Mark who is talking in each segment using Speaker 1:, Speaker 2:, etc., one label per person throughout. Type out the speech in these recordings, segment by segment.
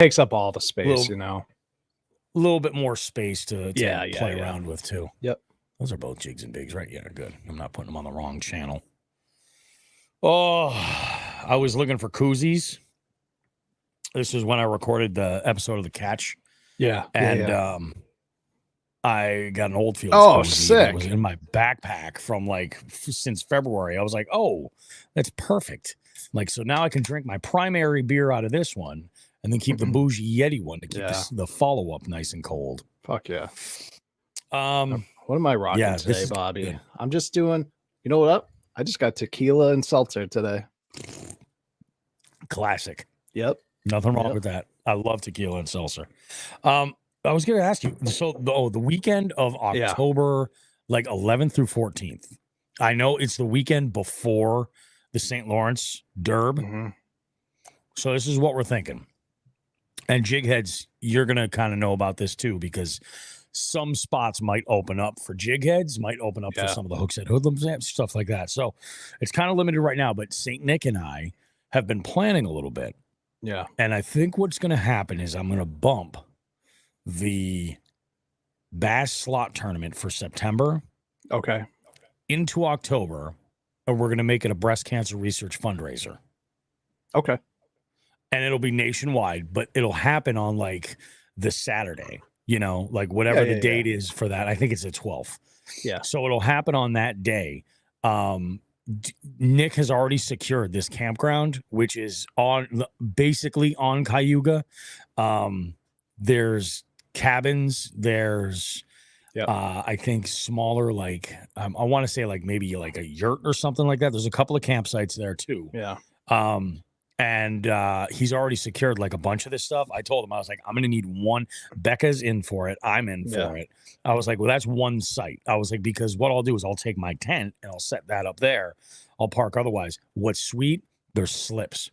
Speaker 1: Takes up all the space,
Speaker 2: Little-
Speaker 1: you know.
Speaker 2: A little bit more space to play
Speaker 1: yeah.
Speaker 2: around with too.
Speaker 1: Yep.
Speaker 2: Those are both jigs and bigs, right? Yeah, good. I'm not putting them on the wrong channel. Oh, I was looking for koozies. This is when I recorded the episode of The Catch.
Speaker 1: Yeah.
Speaker 2: And I got an Oldfields
Speaker 1: Oh,
Speaker 2: koozie
Speaker 1: sick.
Speaker 2: that was in my backpack from since February. I was like, oh, that's perfect. So now I can drink my primary beer out of this one and then keep the bougie Yeti one to keep the follow-up nice and cold.
Speaker 1: Fuck yeah.
Speaker 2: What
Speaker 1: am I rocking today, Bobby? Good. I'm just doing, you know what? I just got tequila and seltzer today.
Speaker 2: Classic.
Speaker 1: Yep.
Speaker 2: Nothing wrong with that. I love tequila and seltzer. I was going to ask you, so the weekend of October, 11th through 14th, I know it's the weekend before the St. Lawrence Derb.
Speaker 1: Mm-hmm.
Speaker 2: So this is what we're thinking. And Jigheads, you're going to kind of know about this too, because some spots might open up for Jigheads, might open up for some of the Hookshead Hoodlums, stuff like that. So it's kind of limited right now, but St. Nick and I have been planning a little bit.
Speaker 1: Yeah.
Speaker 2: And I think what's going to happen is I'm going to bump the Bass Slot Tournament for September into October, and we're going to make it a breast cancer research fundraiser.
Speaker 1: Okay.
Speaker 2: And it'll be nationwide, but it'll happen on the Saturday, whatever the date is for that. I think it's the 12th.
Speaker 1: Yeah.
Speaker 2: So it'll happen on that day. Nick has already secured this campground, which is basically on Cayuga. There's cabins. There's, I think, smaller, I want to say maybe a yurt or something like that. There's a couple of campsites there too.
Speaker 1: Yeah.
Speaker 2: And he's already secured a bunch of this stuff. I told him, I was like, I'm going to need one. Becca's in for it. I'm in for it. I was like, well, that's one site. I was like, because what I'll do is I'll take my tent and I'll set that up there. I'll park otherwise. What's sweet, there's slips.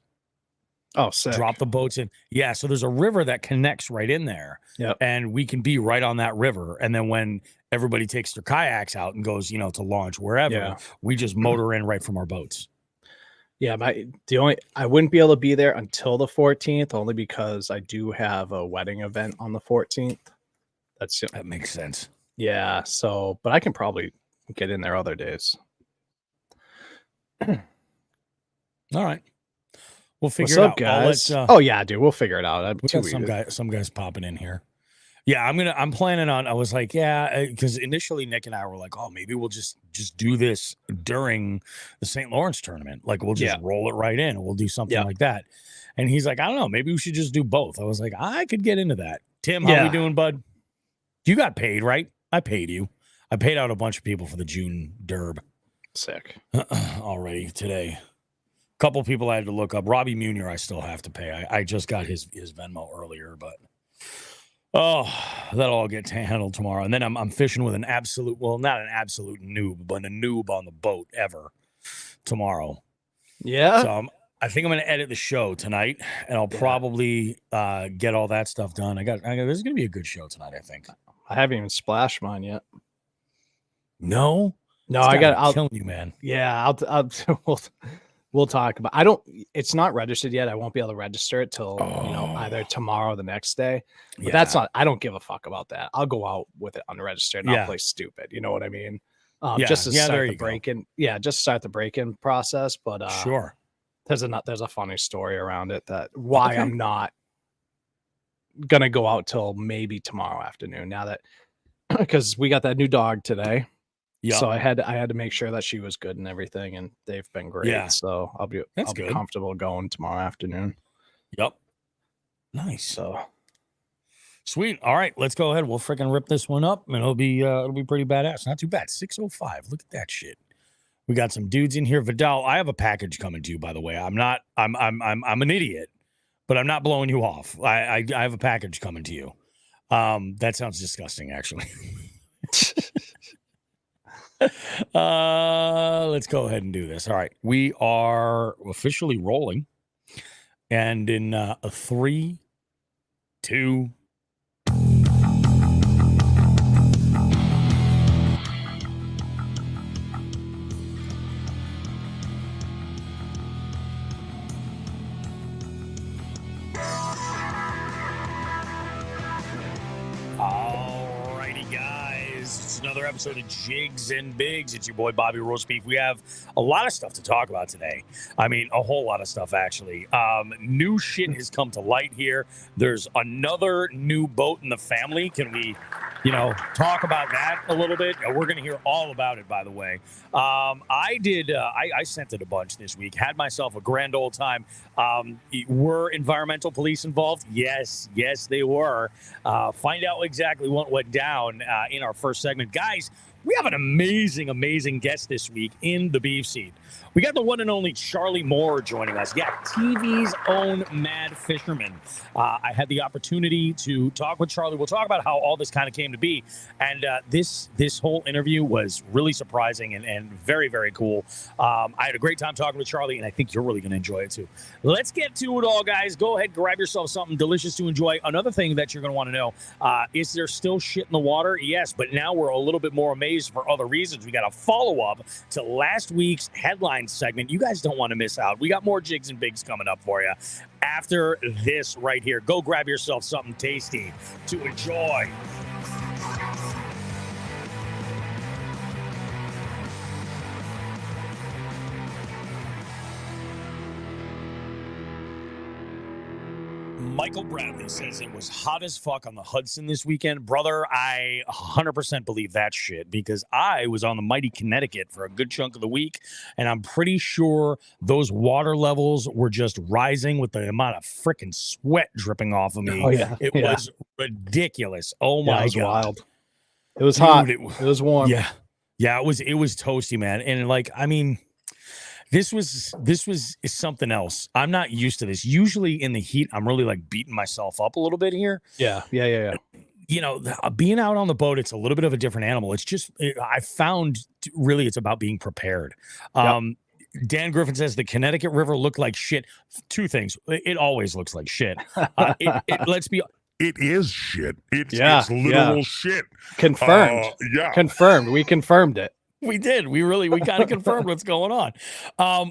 Speaker 1: Oh, sick.
Speaker 2: Drop the boats in. Yeah, so there's a river that connects right in there.
Speaker 1: Yeah.
Speaker 2: And we can be right on that river. And then when everybody takes their kayaks out and goes, to launch wherever, we just motor in right from our boats.
Speaker 1: Yeah, I wouldn't be able to be there until the 14th, only because I do have a wedding event on the 14th.
Speaker 2: That makes sense.
Speaker 1: Yeah, so but I can probably get in there other days.
Speaker 2: All right, we'll figure
Speaker 1: it
Speaker 2: out,
Speaker 1: guys. Oh yeah, dude, we'll figure it out.
Speaker 2: We got some guys popping in here. Yeah, I'm planning on. I was like, because initially Nick and I were like, oh, maybe we'll just do this during the St. Lawrence tournament. We'll just roll it right in. We'll do something like that. And he's like, I don't know, maybe we should just do both. I was like, I could get into that. Tim, how we doing, bud? You got paid, right? I paid you. I paid out a bunch of people for the June Derb.
Speaker 1: Sick.
Speaker 2: Already today. A couple people I had to look up. Robbie Munier, I still have to pay. I just got his Venmo earlier, but. Oh, that'll all get handled tomorrow. And then I'm fishing with not an absolute noob, but a noob on the boat ever tomorrow.
Speaker 1: Yeah.
Speaker 2: So I think I'm going to edit the show tonight, and I'll probably get all that stuff done. This is going to be a good show tonight, I think.
Speaker 1: I haven't even splashed mine yet.
Speaker 2: No,
Speaker 1: I'll
Speaker 2: kill you, man.
Speaker 1: Yeah, we'll talk about. It's not registered yet. I won't be able to register it till either tomorrow or the next day. But that's not. I don't give a fuck about that. I'll go out with it unregistered and I'll play stupid. You know what I mean? Just to start the break-in. Yeah, just start the break-in process. But
Speaker 2: sure.
Speaker 1: There's a funny story around it why I'm not gonna go out till maybe tomorrow afternoon. Now that because we got that new dog today. Yeah. So I had to make sure that she was good and everything, and they've been great. Yeah. So I'll be comfortable going tomorrow afternoon.
Speaker 2: Yep. Nice.
Speaker 1: So
Speaker 2: sweet. All right, let's go ahead. We'll freaking rip this one up, and it'll be pretty badass. Not too bad. 6:05. Look at that shit. We got some dudes in here. Vidal, I have a package coming to you, by the way. I'm an idiot, but I'm not blowing you off. I have a package coming to you. That sounds disgusting, actually. Let's go ahead and do this. All right, we are officially rolling, and in 3, 2. It's another episode of Jigs and Bigs. It's your boy Bobby Roast Beef. We have a lot of stuff to talk about today. I mean, a whole lot of stuff, actually. New shit has come to light here. There's another new boat in the family. Can we, talk about that a little bit? We're going to hear all about it, by the way. I sent it a bunch this week. Had myself a grand old time. Were environmental police involved? Yes, they were. Find out exactly what went down in our first segment. Guys, we have an amazing guest this week in the beef seat. We got the one and only Charlie Moore joining us. Yeah, TV's own Mad Fisherman. I had the opportunity to talk with Charlie. We'll talk about how all this kind of came to be. And this whole interview was really surprising and very, very cool. I had a great time talking with Charlie, and I think you're really going to enjoy it too. Let's get to it all, guys. Go ahead, grab yourself something delicious to enjoy. Another thing that you're going to want to know, is there still shit in the water? Yes, but now we're a little bit more amazed for other reasons. We got a follow-up to last week's headline segment. You guys don't want to miss out. We got more Jigs and Bigs coming up for you after this right here. Go grab yourself something tasty to enjoy. Michael Bradley says it was hot as fuck on the Hudson this weekend. Brother, I 100% believe that shit because I was on the mighty Connecticut for a good chunk of the week, and I'm pretty sure those water levels were just rising with the amount of freaking sweat dripping off of me.
Speaker 1: Oh, yeah.
Speaker 2: It was ridiculous. Oh, my God.
Speaker 1: It was wild. It was hot. It was warm.
Speaker 2: Yeah, it was toasty, man. And, This was something else. I'm not used to this. Usually in the heat, I'm really beating myself up a little bit here.
Speaker 1: Yeah.
Speaker 2: Being out on the boat, it's a little bit of a different animal. It's just, I found really it's about being prepared. Yep. Dan Griffin says the Connecticut River looked like shit. Two things. It always looks like shit.
Speaker 3: It is shit. It's literal shit.
Speaker 1: Confirmed. Confirmed. We confirmed it.
Speaker 2: We did. We kind of confirmed what's going on.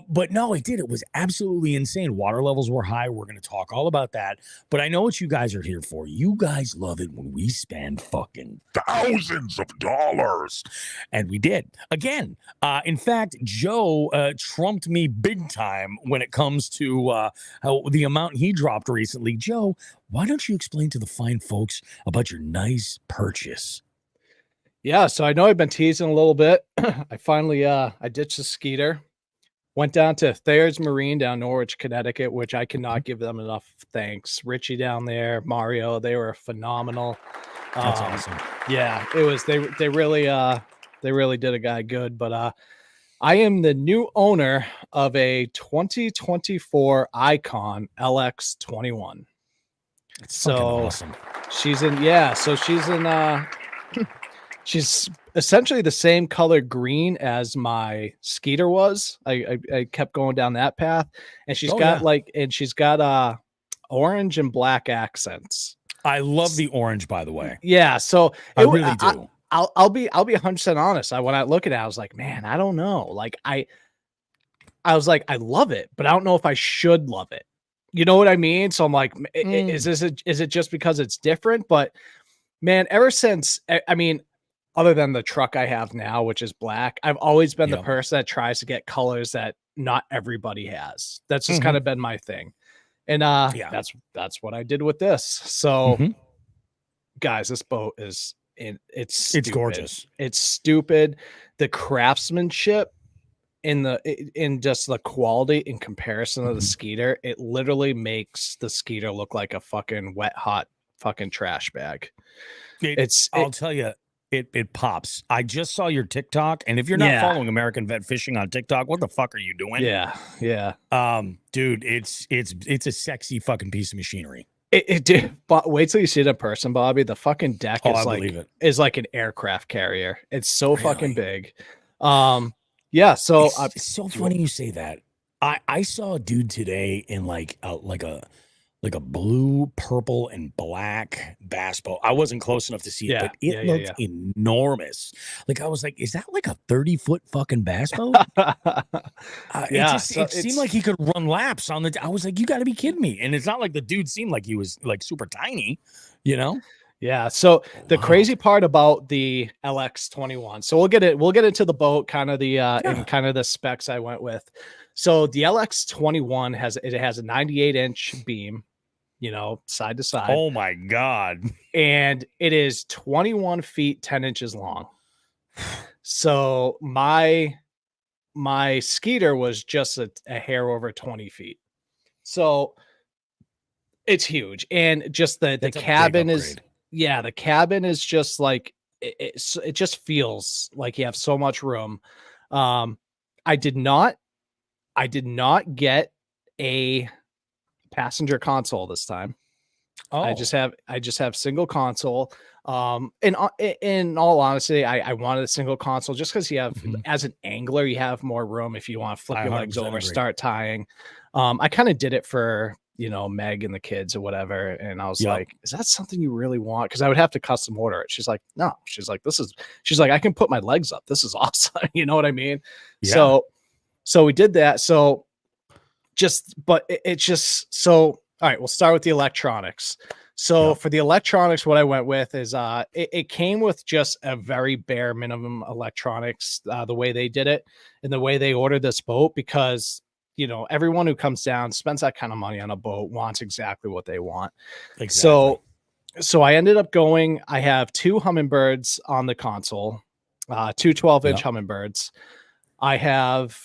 Speaker 2: But no, it did. It was absolutely insane. Water levels were high. We're going to talk all about that. But I know what you guys are here for. You guys love it when we spend fucking
Speaker 3: thousands of dollars.
Speaker 2: And we did. Again, in fact, Joe trumped me big time when it comes to the amount he dropped recently. Joe, why don't you explain to the fine folks about your nice purchase?
Speaker 1: Yeah, so I know I've been teasing a little bit. I finally I ditched the Skeeter, went down to Thayer's Marine down Norwich, Connecticut, which I cannot give them enough thanks. Richie down there, Mario, they were phenomenal.
Speaker 2: That's awesome.
Speaker 1: Yeah, it was they really did a guy good. But I am the new owner of a 2024 Icon LX21.
Speaker 2: That's so awesome.
Speaker 1: She's in she's essentially the same color green as my Skeeter was. I kept going down that path, and she's got orange and black accents.
Speaker 2: I love the orange, by the way.
Speaker 1: Yeah, so
Speaker 2: I really do.
Speaker 1: I'll be 100% honest. When I look at it, I was like, man, I don't know. I was like, I love it, but I don't know if I should love it. You know what I mean? So I'm like, is it just because it's different? But man, ever since, other than the truck I have now, which is black, I've always been the person that tries to get colors that not everybody has. That's just kind of been my thing. And that's what I did with this. So guys, this boat it's
Speaker 2: gorgeous.
Speaker 1: It's stupid. The craftsmanship in just the quality in comparison to the Skeeter, it literally makes the Skeeter look like a fucking wet hot fucking trash bag.
Speaker 2: I'll tell you, it pops. I just saw your TikTok, and if you're not following American Vet Fishing on TikTok, what the fuck are you doing?
Speaker 1: Yeah.
Speaker 2: Dude, it's a sexy fucking piece of machinery.
Speaker 1: But wait till you see it in person, Bobby. The fucking deck is like an aircraft carrier. It's so fucking big. Yeah. So
Speaker 2: it's so funny you say that. I saw a dude today in like a blue, purple, and black bass boat. I wasn't close enough to see it, but it looked enormous. I was like, is that like a 30-foot fucking bass boat? It seemed like he could run laps on the. I was like, you got to be kidding me! And it's not like the dude seemed like he was like super tiny, you know.
Speaker 1: Yeah. So the crazy part about the LX21. So we'll get into the boat, kind of the and kind of the specs I went with. So the LX21 has a 98-inch beam, side to side.
Speaker 2: Oh my God.
Speaker 1: And it is 21 feet 10 inches long. So my Skeeter was just a hair over 20 feet. So it's huge. And just the cabin is, the cabin is just like, it just feels like you have so much room. I did not get a passenger console this time. Oh. I just have single console. In all honesty, I wanted a single console just because you have, as an angler, you have more room if you want to flip your legs over, start tying. I kind of did it for, Meg and the kids or whatever. And I was like, is that something you really want? Because I would have to custom order it. She's like, no. She's like, I can put my legs up. This is awesome. You know what I mean? Yeah. So we did that. So it's just so. All right, we'll start with the electronics. So for the electronics, what I went with is it came with just a very bare minimum electronics, the way they did it and the way they ordered this boat, because everyone who comes down, spends that kind of money on a boat, wants exactly what they want. Exactly. So I ended up I have 2 Humminbirds on the console, 2 12-inch Humminbirds. I have.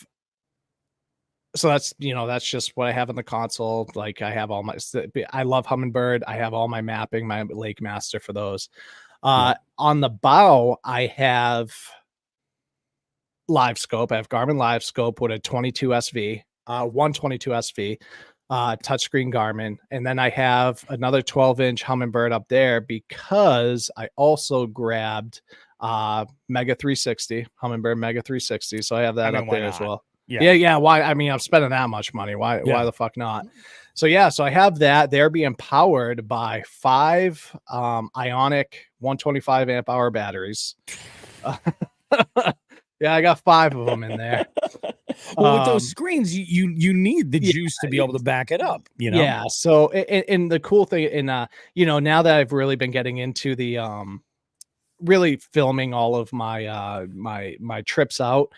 Speaker 1: So that's just what I have in the console. Like I have I love Humminbird. I have all my mapping, my Lake Master for those. On the bow, I have Live Scope. I have Garmin Live Scope with a 22 SV, 122 SV, touchscreen Garmin. And then I have another 12-inch Humminbird up there because I also grabbed Mega 360, Humminbird Mega 360. So I have that up there as well. Yeah. Why? I mean, I'm spending that much money. Why the fuck not? So I have that. They're being powered by 5 Ionic 125 amp hour batteries. Yeah, I got 5 of them in there.
Speaker 2: Well, with those screens, you need the juice to be able to back it up.
Speaker 1: Yeah. So, and the cool thing, and now that I've really been getting into the really filming all of my my trips out.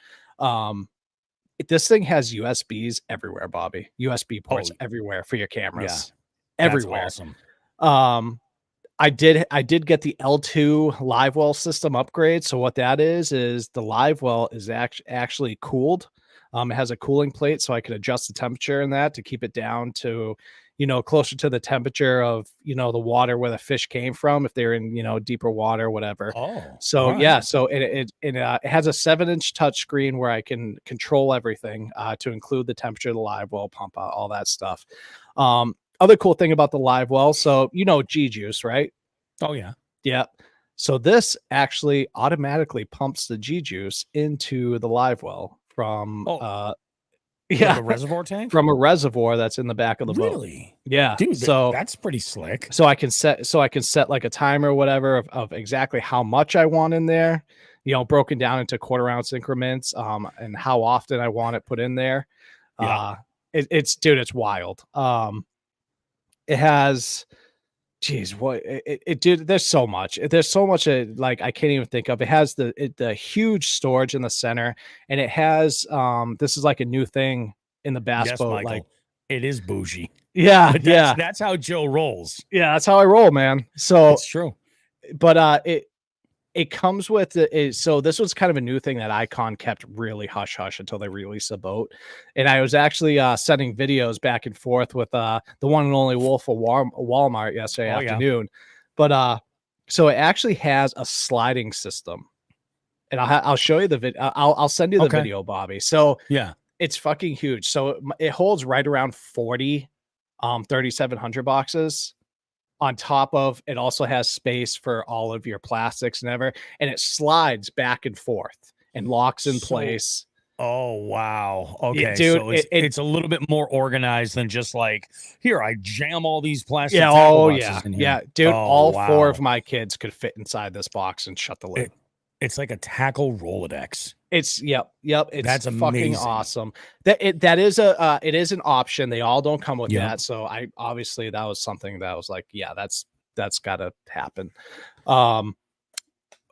Speaker 1: This thing has USBs everywhere, Bobby. USB ports everywhere for your cameras. Yeah, everywhere. Awesome. I did get the L2 live well system upgrade. So what that is the live well is actually cooled. It has a cooling plate, so I can adjust the temperature in that to keep it down to, closer to the temperature of, the water where the fish came from, if they're in, deeper water, whatever. Oh, so right. So it has a 7-inch touchscreen where I can control everything to include the temperature of the live well, pump out, all that stuff. Other cool thing about the live well, so G-Juice, right?
Speaker 2: Oh yeah.
Speaker 1: Yeah. So this actually automatically pumps the G-Juice into the live well from
Speaker 2: a reservoir tank,
Speaker 1: from a reservoir that's in the back of the boat.
Speaker 2: Really?
Speaker 1: Yeah.
Speaker 2: Dude, so that's pretty slick.
Speaker 1: So I can set like a timer or whatever of exactly how much I want in there, broken down into quarter-ounce increments, and how often I want it put in there. Yeah. It's wild. It has, geez, what it did. There's so much. Like I can't even think of. It has the huge storage in the center, and it has this is like a new thing in the bass boat.
Speaker 2: Michael,
Speaker 1: like
Speaker 2: it is bougie.
Speaker 1: Yeah,
Speaker 2: that's how Joe rolls.
Speaker 1: Yeah, that's how I roll, man. So
Speaker 2: it's true.
Speaker 1: But it comes with so this was kind of a new thing that Icon kept really hush hush until they released the boat. And I was actually sending videos back and forth with the one and only Wolf of Walmart yesterday afternoon. But so it actually has a sliding system, and I'll show you the video. I'll send you the video, Bobby. So
Speaker 2: yeah,
Speaker 1: it's fucking huge. So it holds right around 40 3700 boxes. On top of it, also has space for all of your plastics and it slides back and forth and locks in place.
Speaker 2: Oh wow! Okay,
Speaker 1: dude,
Speaker 2: so it's a little bit more organized than just like here. I jam all these plastic.
Speaker 1: Yeah.
Speaker 2: Oh yeah. In here.
Speaker 1: Yeah, dude. All 4 of my kids could fit inside this box and shut the lid.
Speaker 2: It's like a tackle Rolodex.
Speaker 1: It's yep. It's
Speaker 2: that's
Speaker 1: fucking awesome. That is it is an option. They all don't come with that. So that was something that was like, yeah, that's that's got to happen. Oh,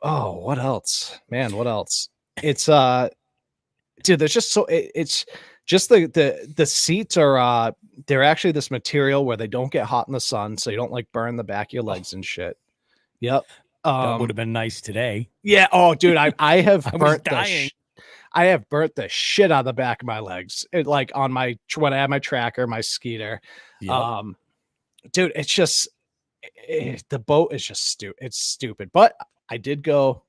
Speaker 1: what else, man? What else? It's dude, there's just it's just the seats are they're actually this material where they don't get hot in the sun, so you don't like burn the back of your legs and shit. Yep.
Speaker 2: That would have been nice today.
Speaker 1: Yeah. Oh, dude, I have
Speaker 2: I was
Speaker 1: burnt
Speaker 2: dying.
Speaker 1: I have burnt the shit out of the back of my legs. Like on my when I had my tracker, my Skeeter.
Speaker 2: Yep.
Speaker 1: Dude, it's just the boat is just stupid. It's stupid. But I did go.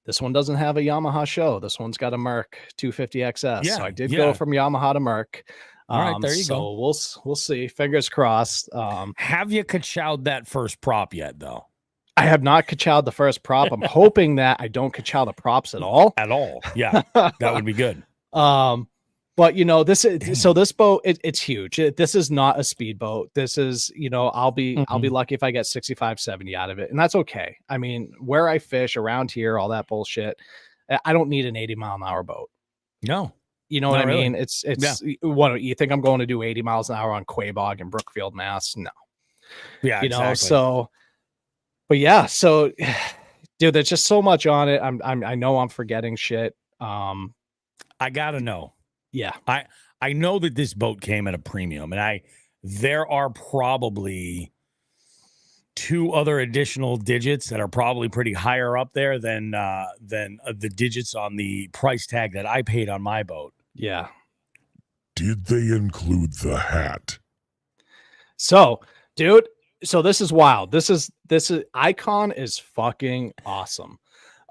Speaker 1: This one doesn't have a Yamaha show. This one's got a Merc 250 XS.
Speaker 2: Yeah,
Speaker 1: So I did go from Yamaha to Merc.
Speaker 2: All right, there you
Speaker 1: go. We'll see. Fingers crossed.
Speaker 2: Have you kachowed that first prop yet, though?
Speaker 1: I have not kachowed the first prop. I'm hoping that I don't kachow the props at all.
Speaker 2: At all. Yeah, that would be good.
Speaker 1: But you know, this boat, it's huge. This is not a speedboat. This is, you know, I'll be lucky if I get 65, 70 out of it. And that's okay. I mean, where I fish around here, all that bullshit, I don't need an 80-mile-an-hour boat.
Speaker 2: No.
Speaker 1: You know what I mean? It's what you think I'm going to do 80 miles an hour on Quabog in Brookfield, Mass? No.
Speaker 2: Yeah,
Speaker 1: you know, so but yeah, so dude, there's just so much on it. I know I'm forgetting shit.
Speaker 2: I gotta know.
Speaker 1: Yeah.
Speaker 2: I know that this boat came at a premium, and there are probably 2 other additional digits that are probably pretty higher up there than the digits on the price tag that I paid on my boat.
Speaker 1: Yeah.
Speaker 3: Did they include the hat?
Speaker 1: So, dude, so this is wild. This is Icon is fucking awesome.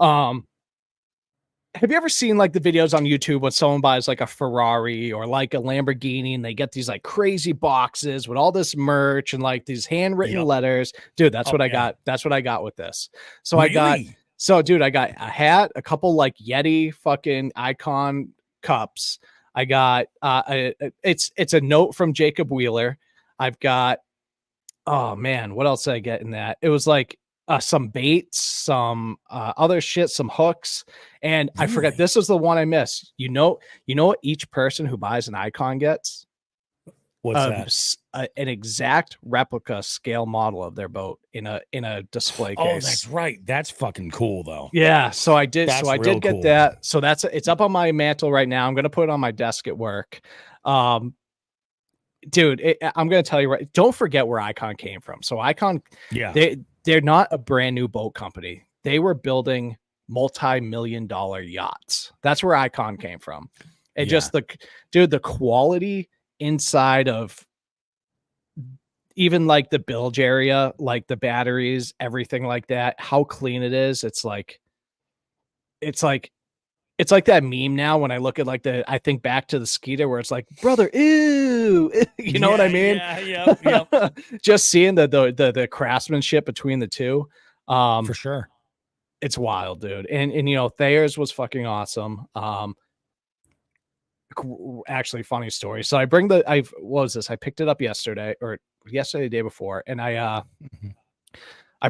Speaker 1: Have you ever seen like the videos on YouTube when someone buys like a Ferrari or like a Lamborghini and they get these like crazy boxes with all this merch and like these handwritten letters? Dude, that's what I got. That's what I got with this. So
Speaker 2: really?
Speaker 1: dude, I got a hat, a couple like Yeti fucking Icon cups. I got it's a note from Jacob Wheeler. I've got, oh man, what else did I get in that? It was like some baits, some other shit, some hooks, and I forgot. This was the one I missed. You know what each person who buys an Icon gets?
Speaker 2: What's
Speaker 1: that? An exact replica scale model of their boat in a display case.
Speaker 2: Oh, that's right. That's fucking cool, though.
Speaker 1: Yeah. So I did.
Speaker 2: That's
Speaker 1: so I did get
Speaker 2: cool.
Speaker 1: that. So it's up on my mantle right now. I'm gonna put it on my desk at work. Dude, I'm gonna tell you right. Don't forget where Icon came from. So Icon, they're not a brand new boat company. They were building multi-million-dollar yachts. That's where Icon came from. And just the quality inside of even like the bilge area, like the batteries, everything like that, how clean it is. It's like that meme now when I look at like I think back to the Skeeter where it's like, brother, ew, you know what I mean?
Speaker 2: Yeah.
Speaker 1: Just seeing the craftsmanship between the two.
Speaker 2: For sure.
Speaker 1: It's wild, dude. And you know, Thayer's was fucking awesome. Actually, funny story. So I what was this? I picked it up yesterday, the day before, and I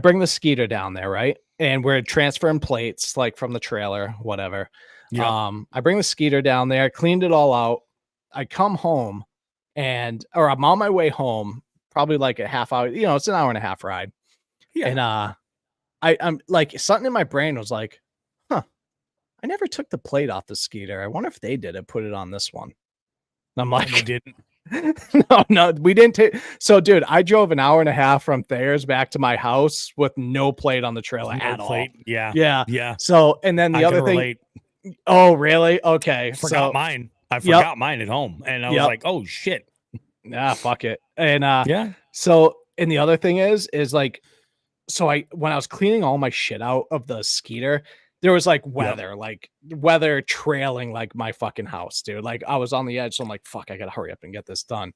Speaker 1: bring the Skeeter down there, right? And we're transferring plates like from the trailer, whatever. I bring the Skeeter down there, cleaned it all out. I come home I'm on my way home, probably like a half hour, you know, it's an hour and a half ride. Yeah. And I'm like, something in my brain was like, I never took the plate off the Skeeter. I wonder if they did it, put it on this one. And I'm like,
Speaker 2: we didn't.
Speaker 1: No, we didn't take. So, dude, I drove an hour and a half from Thayer's back to my house with no plate on the trailer at all.
Speaker 2: Yeah.
Speaker 1: So, and then the other thing. Relate. Oh, really? Okay.
Speaker 2: I forgot mine at home, and I was like, oh shit.
Speaker 1: Nah, fuck it. And So, and the other thing is like, so when I was cleaning all my shit out of the Skeeter, there was like weather trailing like my fucking house, dude. Like I was on the edge. So I'm like, fuck, I got to hurry up and get this done.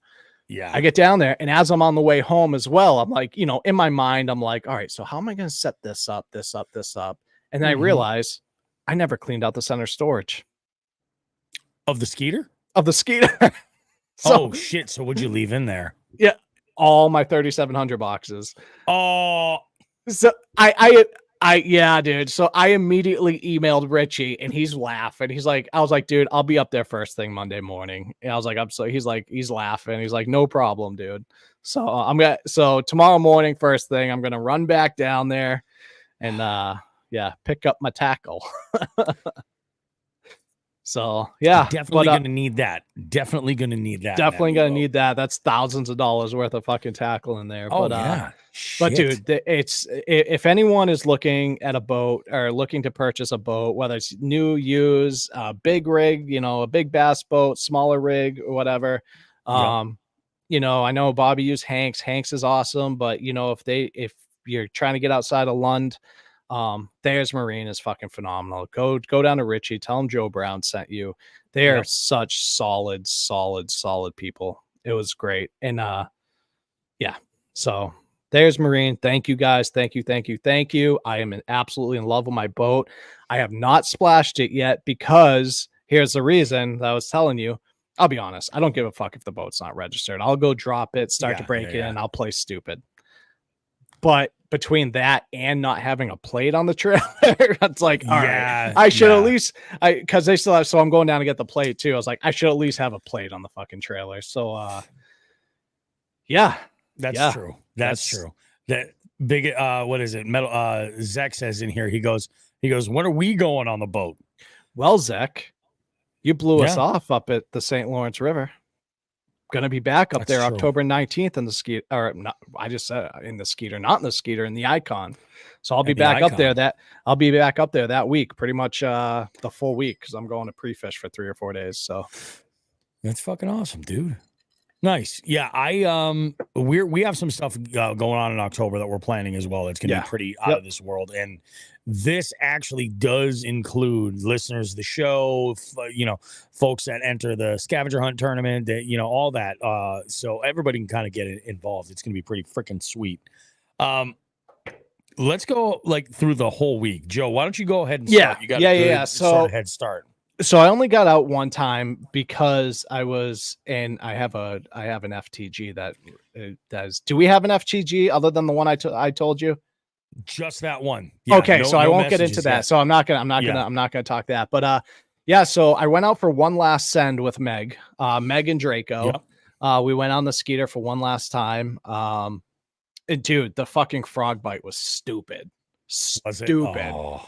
Speaker 2: Yeah.
Speaker 1: I get down there. And as I'm on the way home as well, I'm like, you know, in my mind, I'm like, all right, so how am I going to set this up? And then I realize I never cleaned out the center storage.
Speaker 2: Of the Skeeter?
Speaker 1: Of the Skeeter.
Speaker 2: Oh shit. So what'd you leave in there?
Speaker 1: Yeah. All my 3,700 boxes.
Speaker 2: Oh,
Speaker 1: so yeah, dude. So I immediately emailed Richie and he's laughing. I was like, dude, I'll be up there first thing Monday morning. And I was like, he's laughing. He's like, no problem, dude. So tomorrow morning, first thing, I'm gonna run back down there and pick up my tackle. So yeah,
Speaker 2: definitely gonna need that. Definitely gonna need that.
Speaker 1: Definitely gonna need that. That's thousands of dollars worth of fucking tackle in there.
Speaker 2: Oh
Speaker 1: but,
Speaker 2: yeah.
Speaker 1: But dude, it's if anyone is looking at a boat or looking to purchase a boat, whether it's new, used, big rig, a big bass boat, smaller rig, or whatever. I know Bobby used Hanks. Hanks is awesome, but if you're trying to get outside of Lund, Thayer's Marine is fucking phenomenal. Go down to Richie, tell him Joe Brown sent you. They are such solid people. It was great. And so there's Marine. Thank you guys. Thank you. I am absolutely in love with my boat. I have not splashed it yet because here's the reason that I was telling you. I'll be honest. I don't give a fuck if the boat's not registered. I'll go drop it, start to break it, and I'll play stupid. But between that and not having a plate on the trailer, it's like, all right, I should at least, because they still have, so I'm going down to get the plate too. I was like, I should at least have a plate on the fucking trailer. So,
Speaker 2: that's true. That's true. That big, what is it? Metal, Zach says in here, he goes, when are we going on the boat?
Speaker 1: Well, Zach, you blew us off up at the St. Lawrence River. Going to be back up there October 19th in the Skeeter, or not, I just said in the Skeeter, not in the Skeeter, in the Icon. So I'll be back up there that week, pretty much the full week, because I'm going to pre-fish for 3 or 4 days. So
Speaker 2: that's fucking awesome, dude. Nice. Yeah, we have some stuff going on in October that we're planning as well. It's going to be pretty out of this world, and this actually does include listeners of the show, folks that enter the scavenger hunt tournament, that all that. So everybody can kind of get involved. It's going to be pretty freaking sweet. Let's go through the whole week. Joe, why don't you go ahead and start? You got a good head start.
Speaker 1: So I only got out one time because I have an FTG that does. Do we have an FTG other than the one I told you?
Speaker 2: Just that one.
Speaker 1: Yeah, okay, so I won't get into that. So I'm not gonna talk that. But so I went out for one last send with Meg and Draco. Yep. We went on the Skeeter for one last time. Dude, the fucking frog bite was stupid. Stupid.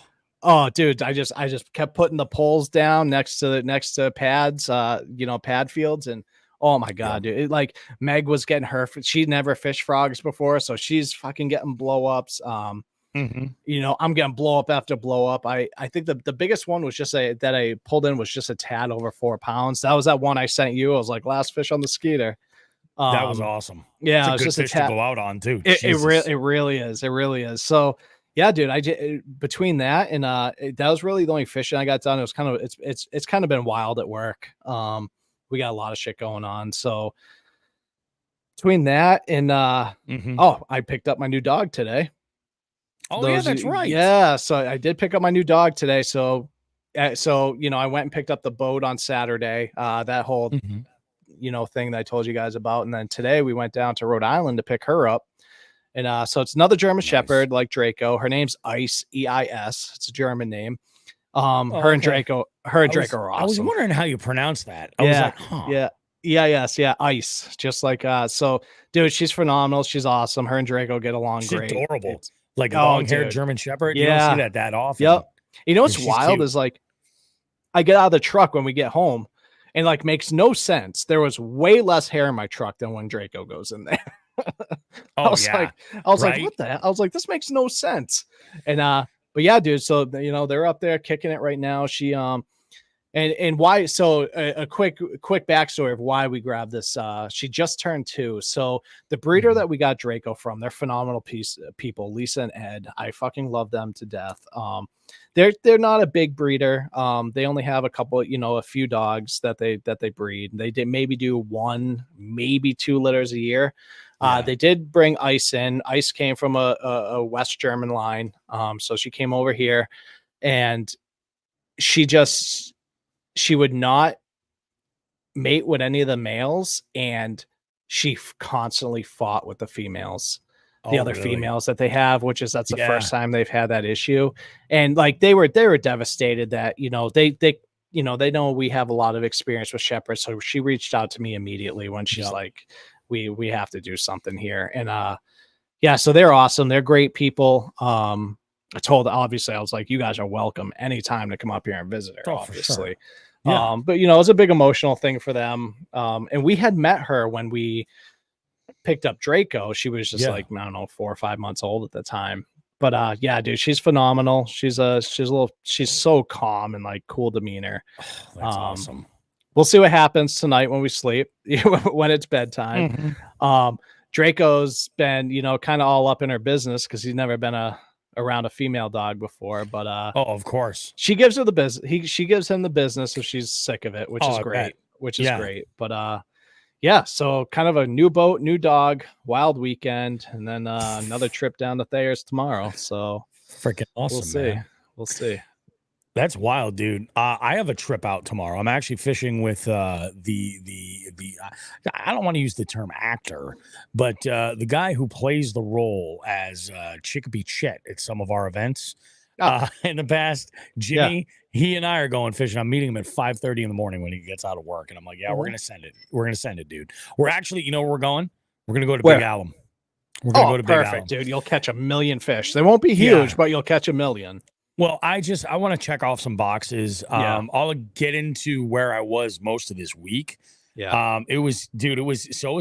Speaker 1: Oh, dude, I just kept putting the poles down next to pads, pad fields, and oh my god, dude, Meg was getting she never fished frogs before, so she's fucking getting blow ups. I'm getting blow up after blow up. I think the biggest one was just that I pulled in was just a tad over 4 pounds. That was that one I sent you. I was like, last fish on the Skeeter.
Speaker 2: That was awesome.
Speaker 1: Yeah,
Speaker 2: it's a good fish to go out on too.
Speaker 1: It really is. It really is. So. Yeah, dude, I did between that and that was really the only fishing I got done. It was kind of it's kind of been wild at work. We got a lot of shit going on. So between that and I picked up my new dog today.
Speaker 2: Oh, yeah, that's right.
Speaker 1: Yeah, so I did pick up my new dog today. So I went and picked up the boat on Saturday. That whole thing that I told you guys about, and then today we went down to Rhode Island to pick her up. And so it's another German Shepherd like Draco. Her name's Ice, E-I-S. It's a German name. Her and Draco are awesome.
Speaker 2: I was wondering how you pronounce that. I was like, huh.
Speaker 1: Yeah, Ice. Just like so, dude, she's phenomenal. She's awesome. Her and Draco get along great.
Speaker 2: She's adorable. Long-haired German Shepherd. You don't see that often.
Speaker 1: Yep. You know what's wild cute. Is I get out of the truck when we get home, and makes no sense. There was way less hair in my truck than when Draco goes in there. I was like, what the hell? I was like, this makes no sense. And but yeah, dude. So they're up there kicking it right now. She and why? So a quick backstory of why we grabbed this. She just turned 2. So the breeder that we got Draco from, they're phenomenal people. Lisa and Ed, I fucking love them to death. They're not a big breeder. They only have a couple, a few dogs that they breed. They did maybe do 1, maybe 2 litters a year. They did bring Ice in. Ice came from a West German line. So she came over here, and she would not mate with any of the males, and she constantly fought with the females. The other females that they have, that's the first time they've had that issue. And they were devastated that, they know we have a lot of experience with shepherds. So she reached out to me immediately when she's we have to do something here. And yeah, so they're awesome. They're great people. Obviously, I was like, you guys are welcome anytime to come up here and visit her, obviously.
Speaker 2: Yeah.
Speaker 1: But you know, it was a big emotional thing for them. And we had met her when we picked up Draco. She was just like, I don't know, 4 or 5 months old at the time. But yeah, dude, she's phenomenal. She's so calm and like cool demeanor.
Speaker 2: That's awesome.
Speaker 1: We'll see what happens tonight when we sleep, when it's bedtime. Draco's been, you know, kind of all up in her business because he's never been around a female dog before. But
Speaker 2: of course,
Speaker 1: she gives her the business. She gives him the business if she's sick of it, which is great. Great. But yeah, so kind of a new boat, new dog, wild weekend, and then another trip down to Thayer's tomorrow. So
Speaker 2: freaking awesome.
Speaker 1: We'll see.
Speaker 2: Man.
Speaker 1: We'll see.
Speaker 2: That's wild, dude. I have a trip out tomorrow. I'm actually fishing with the I don't want to use the term actor, but the guy who plays the role as Chickapee Chet at some of our events in the past, Jimmy. He and I are going fishing. I'm meeting him at 5:30 in the morning when he gets out of work, and I'm like, yeah, we're gonna send it. We're gonna send it, dude. We're actually, you know where we're going? We're gonna go to Big Alum. We're gonna go to Big Alum,
Speaker 1: dude. You'll catch a million fish. They won't be huge, but you'll catch a million.
Speaker 2: Well, I want to check off some boxes. I'll get into where I was most of this week. It was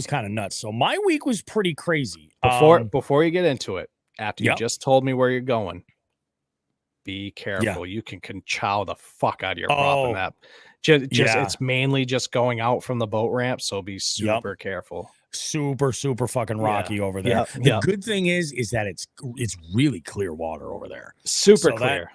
Speaker 2: kind of nuts. So my week was pretty crazy.
Speaker 1: Before you get into it, after you just told me where you're going, be careful. You can chow the fuck out of your prop in that. It's mainly just going out from the boat ramp, so be super careful.
Speaker 2: Super fucking rocky over there. The good thing is that it's really clear water over there.
Speaker 1: Super clear.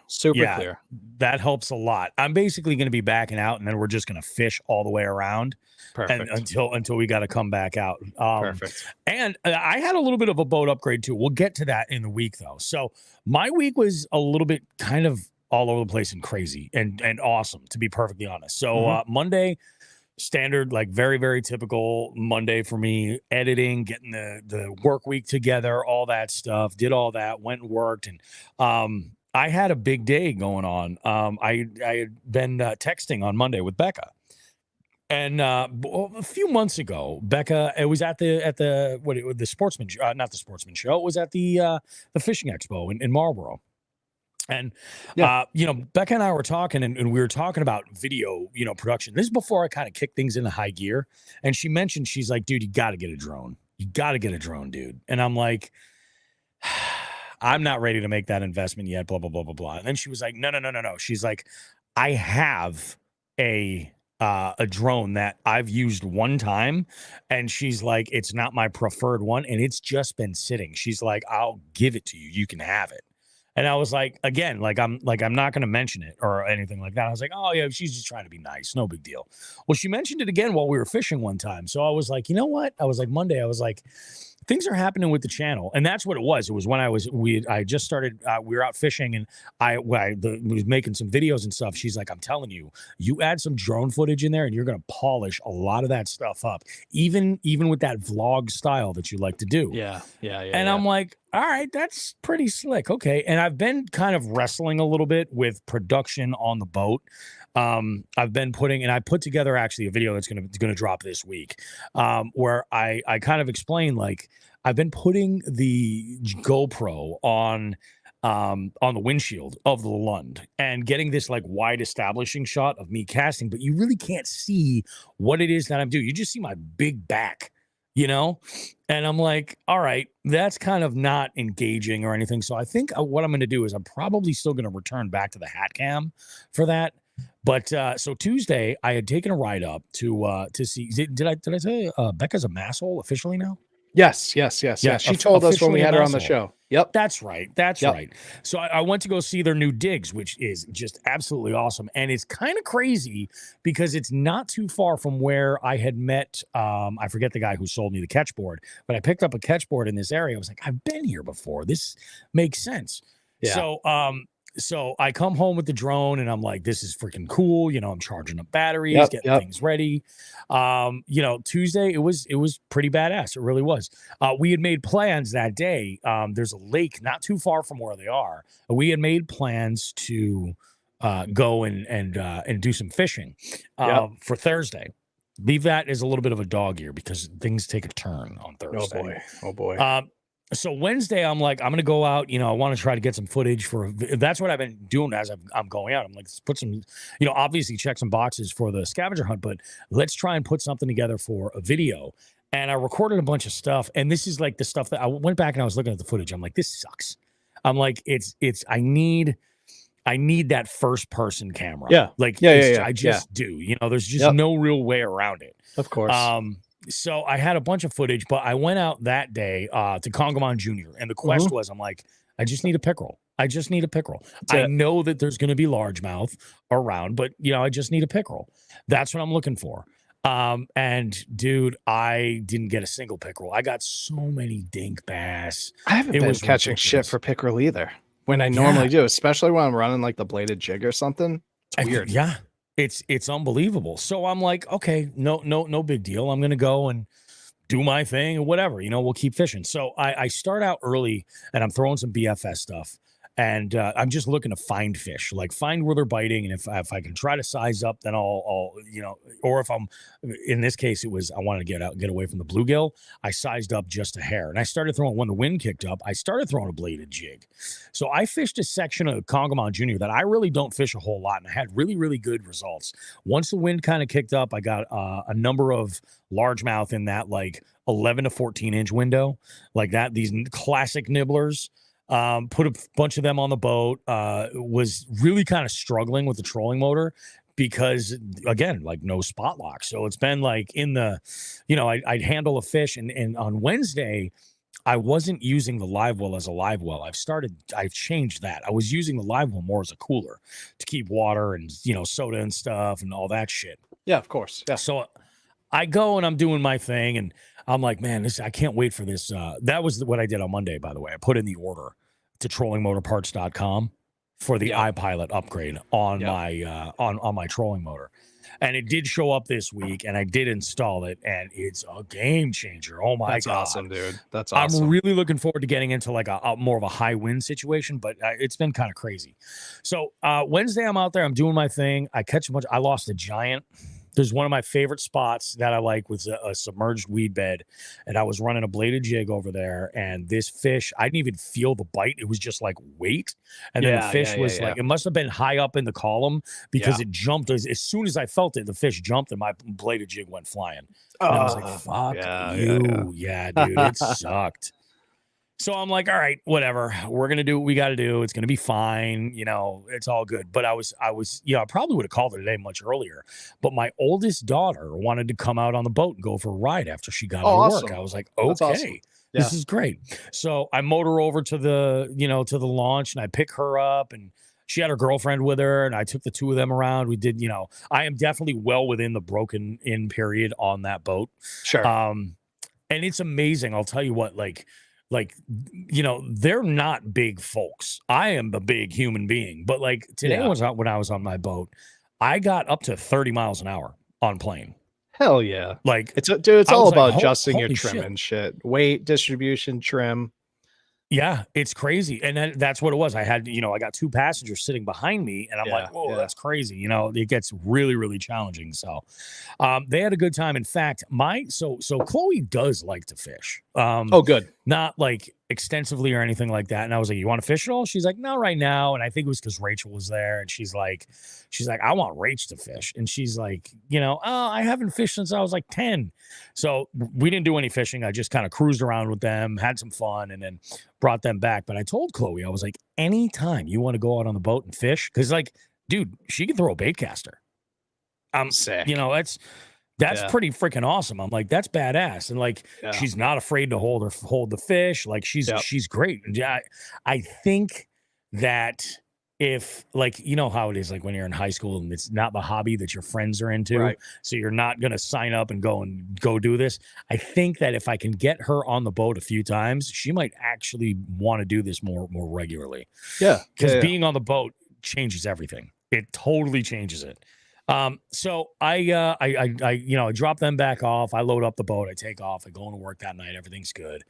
Speaker 2: That helps a lot. I'm basically going to be backing out, and then we're just going to fish all the way around.
Speaker 1: Perfect.
Speaker 2: Until we got to come back out.
Speaker 1: Perfect.
Speaker 2: And I had a little bit of a boat upgrade too. We'll get to that in the week though. So my week was a little bit kind of all over the place and crazy and awesome, to be perfectly honest. So Monday, standard, like very, very typical Monday for me, editing, getting the work week together, all that stuff, did all that, went and worked. And I had a big day going on. I had been texting on Monday with Becca. And a few months ago, Becca, it was at the sportsman, not the sportsman show. It was at the fishing expo in Marlboro. And, you know, Becca and I were talking and we were talking about video, you know, production. This is before I kind of kicked things into high gear. And she mentioned, she's like, dude, you got to get a drone. You got to get a drone, dude. And I'm like, I'm not ready to make that investment yet, blah, blah, blah, blah, blah. And then she was like, no. She's like, I have a drone that I've used one time. And she's like, it's not my preferred one. And it's just been sitting. She's like, I'll give it to you. You can have it. And I was like, again, I'm not going to mention it or anything like that. I was like, oh yeah, she's just trying to be nice. No big deal. Well, she mentioned it again while we were fishing one time. So I was like, you know what? I was like, Monday, I was like, things are happening with the channel. And that's what it was. It was when I just started, we were out fishing and I was making some videos and stuff. She's like, I'm telling you, you add some drone footage in there and you're going to polish a lot of that stuff up, even with that vlog style that you like to do.
Speaker 1: Yeah.
Speaker 2: And I'm like, all right, that's pretty slick. Okay. And I've been kind of wrestling a little bit with production on the boat. I've been I put together actually a video that's going to drop this week, where I kind of explain, like, I've been putting the GoPro on the windshield of the Lund and getting this like wide establishing shot of me casting, but you really can't see what it is that I'm doing. You just see my big back, you know? And I'm like, all right, that's kind of not engaging or anything. So I think what I'm going to do is I'm probably still going to return back to the hat cam for that. But so Tuesday, I had taken a ride up to see. Did I tell you Becca's a masshole officially now?
Speaker 1: Yes. Yeah, she told us when we had her on the show. Yep.
Speaker 2: That's right. Right. So I went to go see their new digs, which is just absolutely awesome. And it's kind of crazy because it's not too far from where I had met, I forget the guy who sold me the catch board, but I picked up a catch board in this area. I was like, I've been here before. This makes sense. Yeah. So I come home with the drone and I'm like, this is freaking cool. You know, I'm charging up batteries, getting things ready. You know, Tuesday, it was pretty badass. It really was. We had made plans that day. There's a lake not too far from where they are. We had made plans to go and do some fishing for Thursday. leave that as a little bit of a dog ear because things take a turn on Thursday.
Speaker 1: Oh boy.
Speaker 2: So Wednesday, I'm like, I'm going to go out. I want to try to get some footage that's what I've been doing as I'm going out. I'm like, let's put some, obviously check some boxes for the scavenger hunt, but let's try and put something together for a video. And I recorded a bunch of stuff. And this is like the stuff that I went back and I was looking at the footage. I'm like, this sucks. I'm like, I need that first person camera.
Speaker 1: Yeah.
Speaker 2: I just do, there's just no real way around it.
Speaker 1: Of course.
Speaker 2: So I had a bunch of footage, but I went out that day to Congamon Jr. And the quest was, I'm like, I just need a pickerel. I know that there's going to be largemouth around, but I just need a pickerel. That's what I'm looking for. And dude, I didn't get a single pickerel. I got so many dink bass.
Speaker 1: I haven't been catching shit for pickerel either when I normally do, especially when I'm running like the bladed jig or something. It's weird.
Speaker 2: Yeah. It's unbelievable. So I'm like, okay, no big deal. I'm going to go and do my thing or whatever, we'll keep fishing. So I start out early and I'm throwing some BFS stuff. And I'm just looking to find fish, like find where they're biting. And if I can try to size up, then I'll or if I'm, in this case, it was, I wanted to get away from the bluegill. I sized up just a hair and I started throwing, when the wind kicked up, I started throwing a bladed jig. So I fished a section of Congamon Jr. that I really don't fish a whole lot. And I had really, really good results. Once the wind kind of kicked up, I got a number of largemouth in that like 11 to 14 inch window like that. These classic nibblers. Put a bunch of them on the boat, was really kind of struggling with the trolling motor because again, like no spot lock. So it's been like in the, I'd handle a fish and on Wednesday, I wasn't using the live well as a live well. I've changed that. I was using the live well more as a cooler to keep water and, soda and stuff and all that shit.
Speaker 1: Yeah, of course. Yeah.
Speaker 2: So I go and I'm doing my thing and I'm like, man, I can't wait for this. That was what I did on Monday, by the way. I put in the order to trollingmotorparts.com for the iPilot upgrade on my on my trolling motor. And it did show up this week and I did install it and it's a game changer. Oh my God.
Speaker 1: That's awesome, dude. That's awesome.
Speaker 2: I'm really looking forward to getting into like a more of a high wind situation, but it's been kind of crazy. So Wednesday I'm out there, I'm doing my thing. I catch a bunch. I lost a giant. There's one of my favorite spots that I like with a submerged weed bed. And I was running a bladed jig over there. And this fish, I didn't even feel the bite. It was just like weight. And then the fish was like, it must have been high up in the column because it jumped. As soon as I felt it, the fish jumped and my bladed jig went flying. And I was like, fuck you. Yeah, dude, it sucked. So I'm like, all right, whatever. We're going to do what we got to do. It's going to be fine. It's all good. But I probably would have called it a day much earlier. But my oldest daughter wanted to come out on the boat and go for a ride after she got out of work. I was like, okay, awesome. This is great. So I motor over to the launch and I pick her up and she had her girlfriend with her and I took the two of them around. We did, I am definitely well within the broken in period on that boat.
Speaker 1: Sure.
Speaker 2: And it's amazing. I'll tell you what, they're not big folks. I am a big human being, but like today when I was on my boat, I got up to 30 miles an hour on plane.
Speaker 1: Hell yeah.
Speaker 2: Like
Speaker 1: it's all about adjusting your trim and shit. Weight, distribution, trim.
Speaker 2: Yeah, it's crazy. And that's what it was. I had, I got two passengers sitting behind me and I'm like, whoa, that's crazy. It gets really, really challenging. So they had a good time. In fact, so Chloe does like to fish.
Speaker 1: Good.
Speaker 2: Not like extensively or anything like that. And I was like, you want to fish at all? She's like, not right now. And I think it was because Rachel was there. And she's like, I want Rach to fish. And she's like, I haven't fished since I was like 10. So we didn't do any fishing. I just kind of cruised around with them, had some fun, and then brought them back. But I told Chloe, I was like, anytime you want to go out on the boat and fish, because like, dude, she can throw a bait caster. I'm sick. That's pretty freaking awesome. I'm like, that's badass. And like, she's not afraid to hold the fish. Like she's great. Yeah. I think that if like, how it is, like when you're in high school and it's not the hobby that your friends are into. Right. So you're not going to sign up and go do this. I think that if I can get her on the boat a few times, she might actually want to do this more regularly.
Speaker 1: Yeah.
Speaker 2: Because being on the boat changes everything. It totally changes it. So I drop them back off. I load up the boat. I take off. I go into work that night. Everything's good.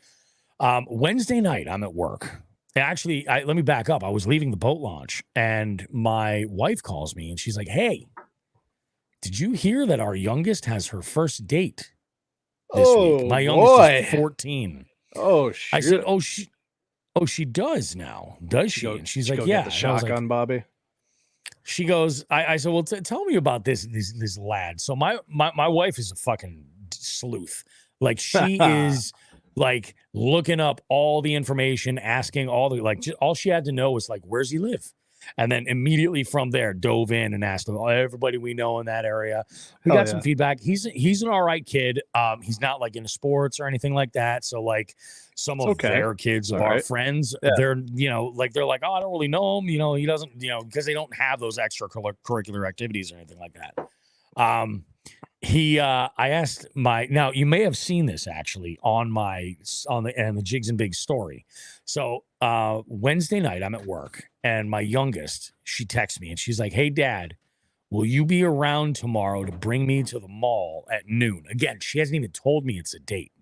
Speaker 2: Wednesday night, I'm at work. Actually, let me back up. I was leaving the boat launch and my wife calls me and she's like, hey, did you hear that our youngest has her first date this week? My youngest is 14.
Speaker 1: Oh shit!
Speaker 2: I said, she does now, does she? And she's like, yeah.
Speaker 1: Get the shotgun, Bobby.
Speaker 2: She goes, I said, well, tell me about this lad. So my wife is a fucking sleuth. Like she is like looking up all the information, asking all the all she had to know was like, where's he live? And then immediately from there dove in and asked everybody we know in that area. We got some feedback. He's an all right kid. He's not like into sports or anything like that. So like some of their kids of our friends, they're they're like, oh, I don't really know him. He doesn't, because they don't have those extracurricular activities or anything like that. I asked now you may have seen this actually on the Jigs and Big story. So Wednesday night I'm at work and my youngest, she texts me and she's like, hey dad, will you be around tomorrow to bring me to the mall at noon? Again, she hasn't even told me it's a date,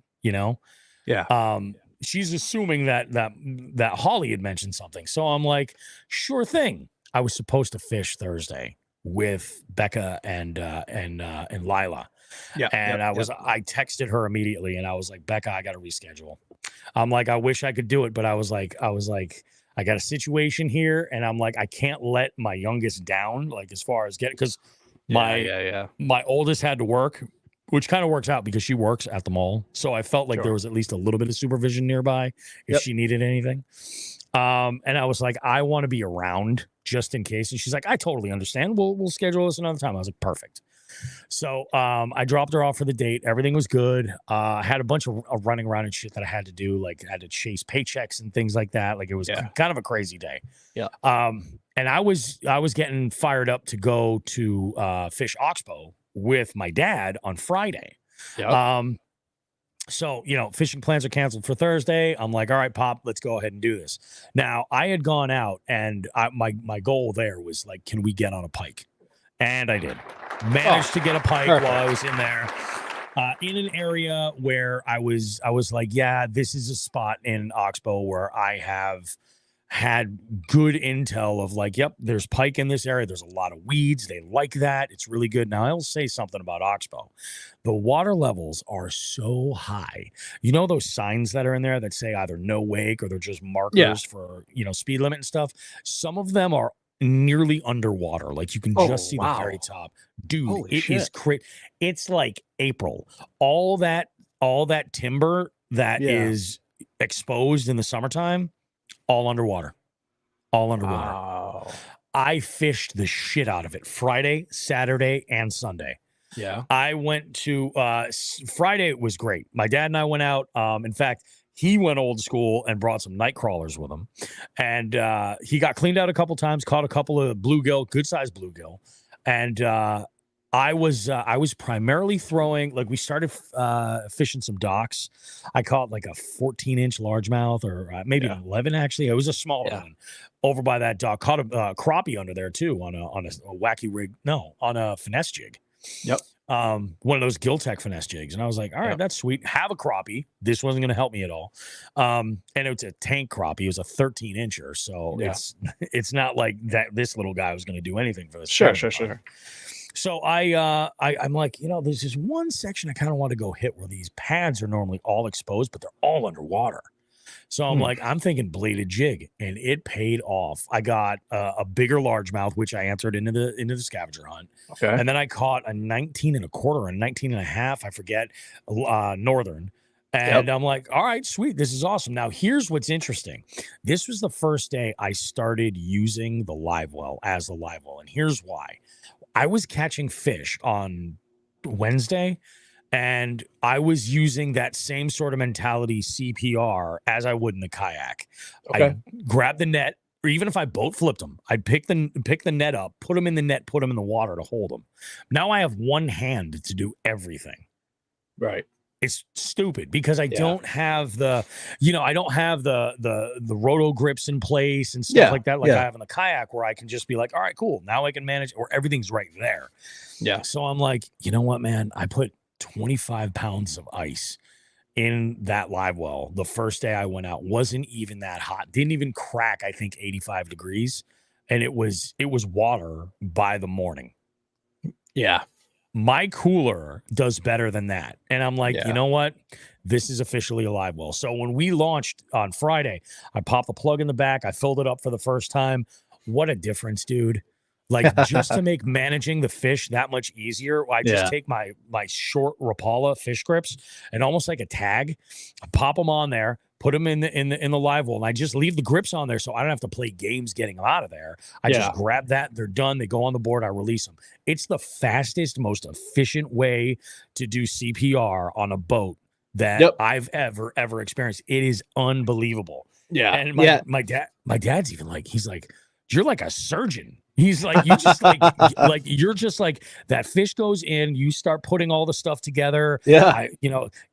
Speaker 2: Yeah. She's assuming that Holly had mentioned something. So I'm like, sure thing. I was supposed to fish Thursday with Becca and Lila. Yeah. And I texted her immediately and I was like, Becca, I got to reschedule. I'm like, I wish I could do it, but I was like, I got a situation here and I'm like, I can't let my youngest down, like as far as because my oldest had to work, which kind of works out because she works at the mall. So I felt like there was at least a little bit of supervision nearby if she needed anything. And I was like, I want to be around just in case. And she's like, I totally understand. We'll schedule this another time. I was like, perfect. So I dropped her off for the date. Everything was good. I had a bunch of running around and shit that I had to do. Like I had to chase paychecks and things like that. Like it was kind of a crazy day. Yeah. And I was getting fired up to go to Fish Oxbow with my dad on Friday. Yeah. So, fishing plans are canceled for Thursday. I'm like, all right, Pop, let's go ahead and do this. Now, I had gone out and my goal there was like, can we get on a pike? And I did. Managed to get a pike while I was in there. In an area where I was like, yeah, this is a spot in Oxbow where I have had good intel of like, yep, there's pike in this area. There's a lot of weeds. They like that. It's really good. Now, I'll say something about Oxbow. The water levels are so high. Those signs that are in there that say either no wake or they're just markers for, speed limit and stuff. Some of them are nearly underwater. Like you can just see the very top. Dude, holy shit. Is crazy. It's like April. All that timber that is exposed in the summertime, all underwater. Wow. I fished the shit out of it Friday, Saturday, and Sunday. Yeah. I went to Friday. It was great. My dad and I went out. In fact, he went old school and brought some night crawlers with him. And he got cleaned out a couple times, caught a couple of bluegill, good sized bluegill. And I was primarily throwing, like we started fishing some docks. I caught like a 14-inch largemouth or maybe an 11 actually. It was a smaller one over by that dock. Caught a crappie under there too on a wacky rig. No, on a finesse jig. Yep. One of those Giltech finesse jigs. And I was like, all right, that's sweet. Have a crappie. This wasn't going to help me at all. And it's a tank crappie. It was a 13-incher. So it's not like that this little guy was going to do anything for this. Sure. So I'm like, there's this one section I kind of want to go hit where these pads are normally all exposed, but they're all underwater. So I'm like, I'm thinking bladed jig, and it paid off. I got a bigger largemouth, which I entered into the scavenger hunt. Okay. And then I caught a 19 and a quarter, a 19 and a half, I forget, northern. And I'm like, all right, sweet. This is awesome. Now, here's what's interesting. This was the first day I started using the live well as the live well. And here's why. I was catching fish on Wednesday, and I was using that same sort of mentality CPR as I would in the kayak. Okay. I grabbed the net, or even if I boat flipped them, I'd pick the net up, put them in the net, put them in the water to hold them. Now I have one hand to do everything. Right. It's stupid because I don't have the roto grips in place and stuff like that. Like I have in the kayak where I can just be like, all right, cool. Now I can manage, or everything's right there. Yeah. So I'm like, you know what, man? I put 25 pounds of ice in that live well. The first day I went out, wasn't even that hot. Didn't even crack, I think, 85 degrees. And it was water by the morning. Yeah. My cooler does better than that. And I'm like,
Speaker 1: Yeah.
Speaker 2: you know what? This is officially a live well. So when we launched on Friday, I popped the plug in the back. I filled it up for the first time. What a difference, dude. Like, just to make managing the fish that much easier, I just take my short Rapala fish grips and almost like a tag, pop them on there, put them in the live well, and I just leave the grips on there so I don't have to play games getting them out of there. I just grab that, they're done, they go on the board, I release them. It's the fastest, most efficient way to do CPR on a boat that I've ever experienced. It is unbelievable.
Speaker 1: Yeah.
Speaker 2: And my dad's even like, he's like, you're like a surgeon. He's like, you just like you're just like, that fish goes in, you start putting all the stuff together.
Speaker 1: Yeah.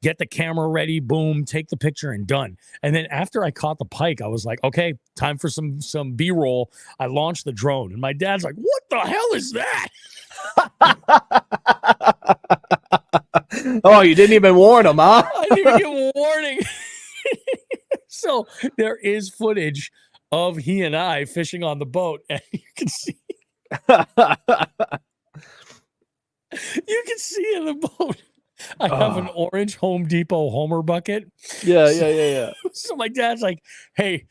Speaker 2: Get the camera ready, boom, take the picture and done. And then after I caught the pike, I was like, okay, time for some B-roll. I launched the drone and my dad's like, what the hell is that?
Speaker 1: Oh, you didn't even warn him, huh?
Speaker 2: I didn't even give a warning. So there is footage of he and I fishing on the boat, and you can see in the boat I have an orange Home Depot Homer bucket.
Speaker 1: Yeah.
Speaker 2: So my dad's like, hey,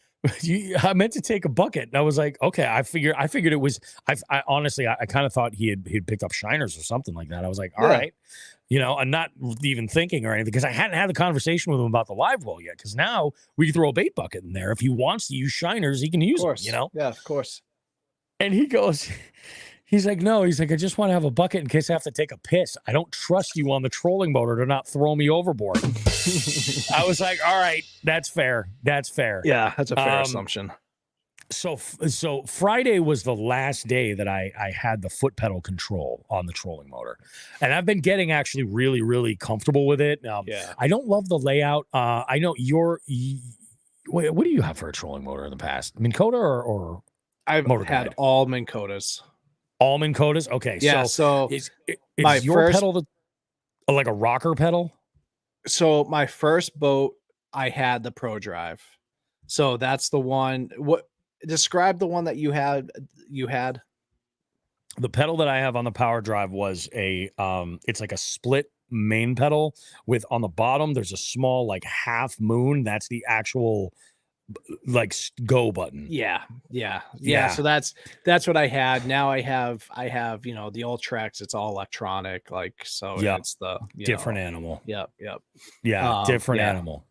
Speaker 2: I meant to take a bucket. And I was like, okay. I figured it was, I honestly, I kind of thought he'd picked up shiners or something like that. I was like, all right. I'm not even thinking or anything because I hadn't had the conversation with him about the live well yet. Because now we can throw a bait bucket in there. If he wants to use shiners, he can use them,
Speaker 1: Yeah, of course.
Speaker 2: And he's like, no, he's like, I just want to have a bucket in case I have to take a piss. I don't trust you on the trolling motor to not throw me overboard. I was like, all right, that's fair. That's fair.
Speaker 1: Yeah, that's a fair assumption.
Speaker 2: So Friday was the last day that I had the foot pedal control on the trolling motor, and I've been getting actually really, really comfortable with it. I don't love the layout. I know what do you have for a trolling motor in the past? Minn Kota or
Speaker 1: I've had all Minn Kotas.
Speaker 2: All Minn Kotas? Okay.
Speaker 1: Yeah. So
Speaker 2: is your pedal like a rocker pedal?
Speaker 1: So my first boat, I had the Pro Drive. So that's the one. Describe the one that you had.
Speaker 2: The pedal that I have on the Power Drive was it's like a split main pedal with on the bottom there's a small like half moon. That's the actual like go button.
Speaker 1: Yeah. So that's what I had. Now I have the Ultrax. It's all electronic. Like so. It's the
Speaker 2: different animal.
Speaker 1: Yep.
Speaker 2: Yeah, different animal.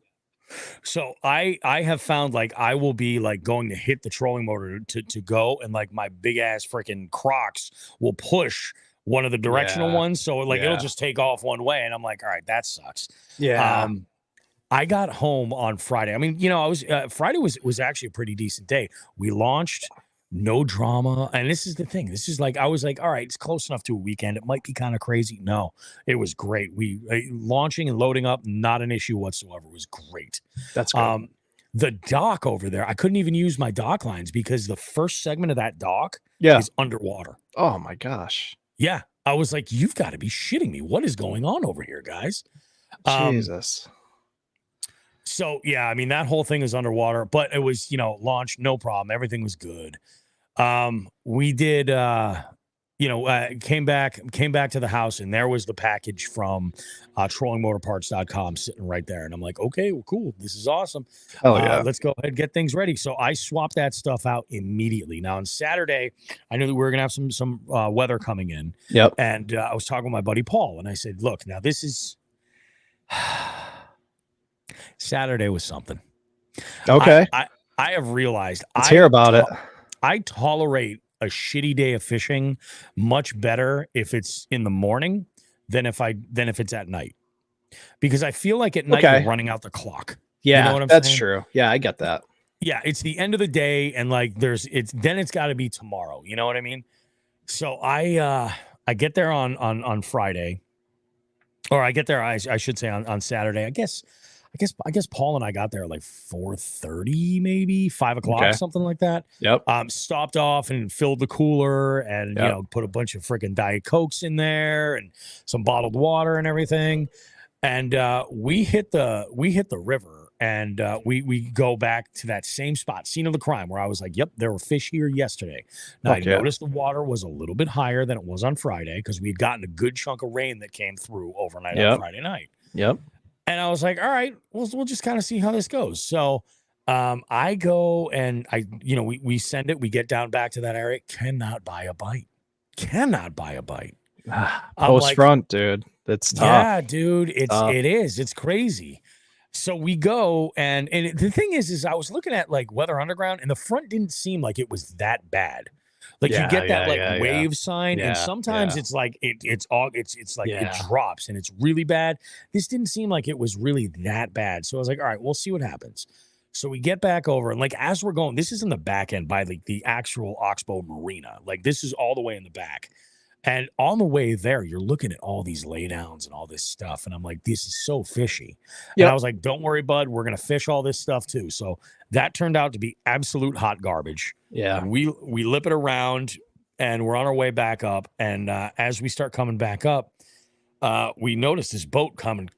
Speaker 2: So I have found like I will be like going to hit the trolling motor to go, and like my big ass freaking Crocs will push one of the directional ones, so like it'll just take off one way, and I'm like, all right, that sucks.
Speaker 1: Yeah.
Speaker 2: I got home on Friday. I mean, I was Friday was actually a pretty decent day. We launched. No drama. And this is the thing. This is like, I was like, all right, it's close enough to a weekend. It might be kind of crazy. No, it was great. We launching and loading up, not an issue whatsoever. It was great.
Speaker 1: That's good.
Speaker 2: The dock over there, I couldn't even use my dock lines because the first segment of that dock is underwater.
Speaker 1: Oh my gosh.
Speaker 2: Yeah. I was like, you've got to be shitting me. What is going on over here, guys?
Speaker 1: Jesus.
Speaker 2: So, yeah, I mean, that whole thing is underwater, but it was, launched, no problem. Everything was good. We did, came back to the house, and there was the package from trollingmotorparts.com sitting right there. And I'm like, okay, well, cool. This is awesome.
Speaker 1: Oh, yeah.
Speaker 2: Let's go ahead and get things ready. So I swapped that stuff out immediately. Now, on Saturday, I knew that we were going to have some weather coming in.
Speaker 1: Yep.
Speaker 2: And I was talking with my buddy Paul, and I said, look, now this is... Saturday was something.
Speaker 1: Okay.
Speaker 2: I have realized.
Speaker 1: Let's hear about it.
Speaker 2: I tolerate a shitty day of fishing much better if it's in the morning than if it's at night. Because I feel like at night you're running out the clock.
Speaker 1: Yeah,
Speaker 2: you know what I'm
Speaker 1: that's
Speaker 2: saying?
Speaker 1: true. Yeah, I get that.
Speaker 2: Yeah, it's the end of the day, and like it's got to be tomorrow. You know what I mean? So I get there on Friday, or I get there I should say on Saturday. I guess Paul and I got there at like 4:30, maybe 5 o'clock, something like that.
Speaker 1: Yep.
Speaker 2: Stopped off and filled the cooler, and put a bunch of freaking Diet Cokes in there and some bottled water and everything. And we hit the river and we go back to that same spot, scene of the crime, where I was like, "Yep, there were fish here yesterday." Now I noticed the water was a little bit higher than it was on Friday because we'd gotten a good chunk of rain that came through overnight on Friday night.
Speaker 1: Yep.
Speaker 2: And I was like, "All right, we'll just kind of see how this goes." So I go and we send it. We get down back to that area. Cannot buy a bite.
Speaker 1: Post front, dude. It's tough.
Speaker 2: Yeah, dude. It is. It's crazy. So we go and the thing is I was looking at like Weather Underground, and the front didn't seem like it was that bad. Like you get that wave sign, and sometimes it's like it's like it drops and it's really bad. This didn't seem like it was really that bad. So I was like, all right, we'll see what happens. So we get back over, and like as we're going, this is in the back end by like the actual Oxbow Marina. Like this is all the way in the back. And on the way there, you're looking at all these laydowns and all this stuff. And I'm like, this is so fishy. And I was like, don't worry, bud. We're going to fish all this stuff too. So that turned out to be absolute hot garbage.
Speaker 1: Yeah.
Speaker 2: And we lip it around and we're on our way back up. And as we start coming back up, we noticed this boat coming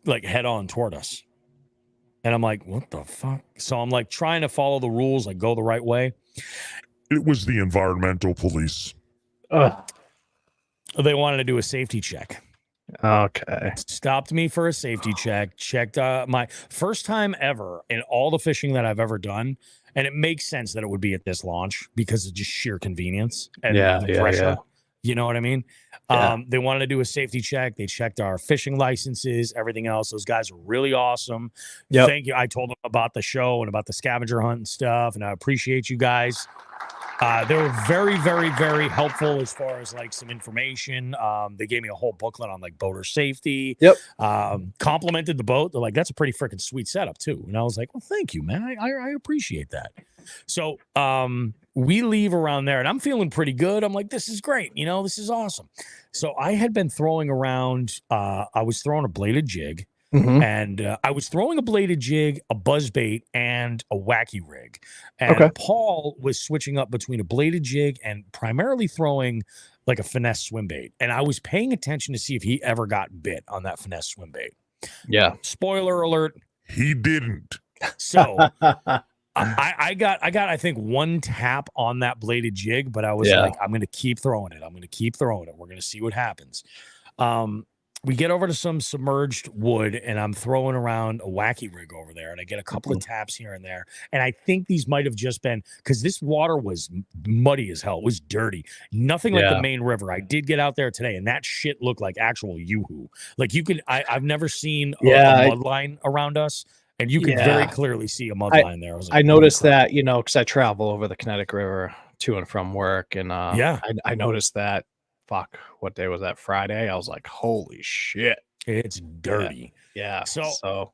Speaker 2: like head on toward us. And I'm like, what the fuck? So I'm like trying to follow the rules, like go the right way.
Speaker 3: It was the environmental police.
Speaker 2: They wanted to do a safety check.
Speaker 1: Okay.
Speaker 2: Stopped me for a safety check. Checked my first time ever in all the fishing that I've ever done. And it makes sense that it would be at this launch because of just sheer convenience and the pressure. You know what I mean?
Speaker 1: Yeah.
Speaker 2: They wanted to do a safety check. They checked our fishing licenses, everything else. Those guys are really awesome. Thank you. I told them about the show and about the scavenger hunt and stuff. And I appreciate you guys. They were very, very, very helpful as far as like some information. They gave me a whole booklet on like boater safety.
Speaker 1: Yep.
Speaker 2: Complimented the boat. They're like, that's a pretty freaking sweet setup too. And I was like, well, thank you, man. I appreciate that. So we leave around there and I'm feeling pretty good. I'm like, this is great. You know, this is awesome. So I had been throwing around, I was throwing a bladed jig.
Speaker 1: Mm-hmm.
Speaker 2: And I was throwing a bladed jig, a buzzbait, and a wacky rig. And Paul was switching up between a bladed jig and primarily throwing like a finesse swim bait. And I was paying attention to see if he ever got bit on that finesse swim bait.
Speaker 1: Yeah.
Speaker 2: Spoiler alert.
Speaker 3: He didn't.
Speaker 2: So I got, I think, one tap on that bladed jig, but I was like, I'm going to keep throwing it. We're going to see what happens. We get over to some submerged wood and I'm throwing around a wacky rig over there and I get a couple of taps here and there. And I think these might have just been because this water was muddy as hell. It was dirty. Nothing like the main river. I did get out there today and that shit looked like actual yoo-hoo. Like you could, I've never seen a mud line around us and you can very clearly see a mud line there. I
Speaker 1: noticed that, you know, because I travel over the Connecticut River to and from work. And I noticed that. Fuck, what day was that? Friday. I was like, holy shit,
Speaker 2: it's dirty.
Speaker 1: Yeah. So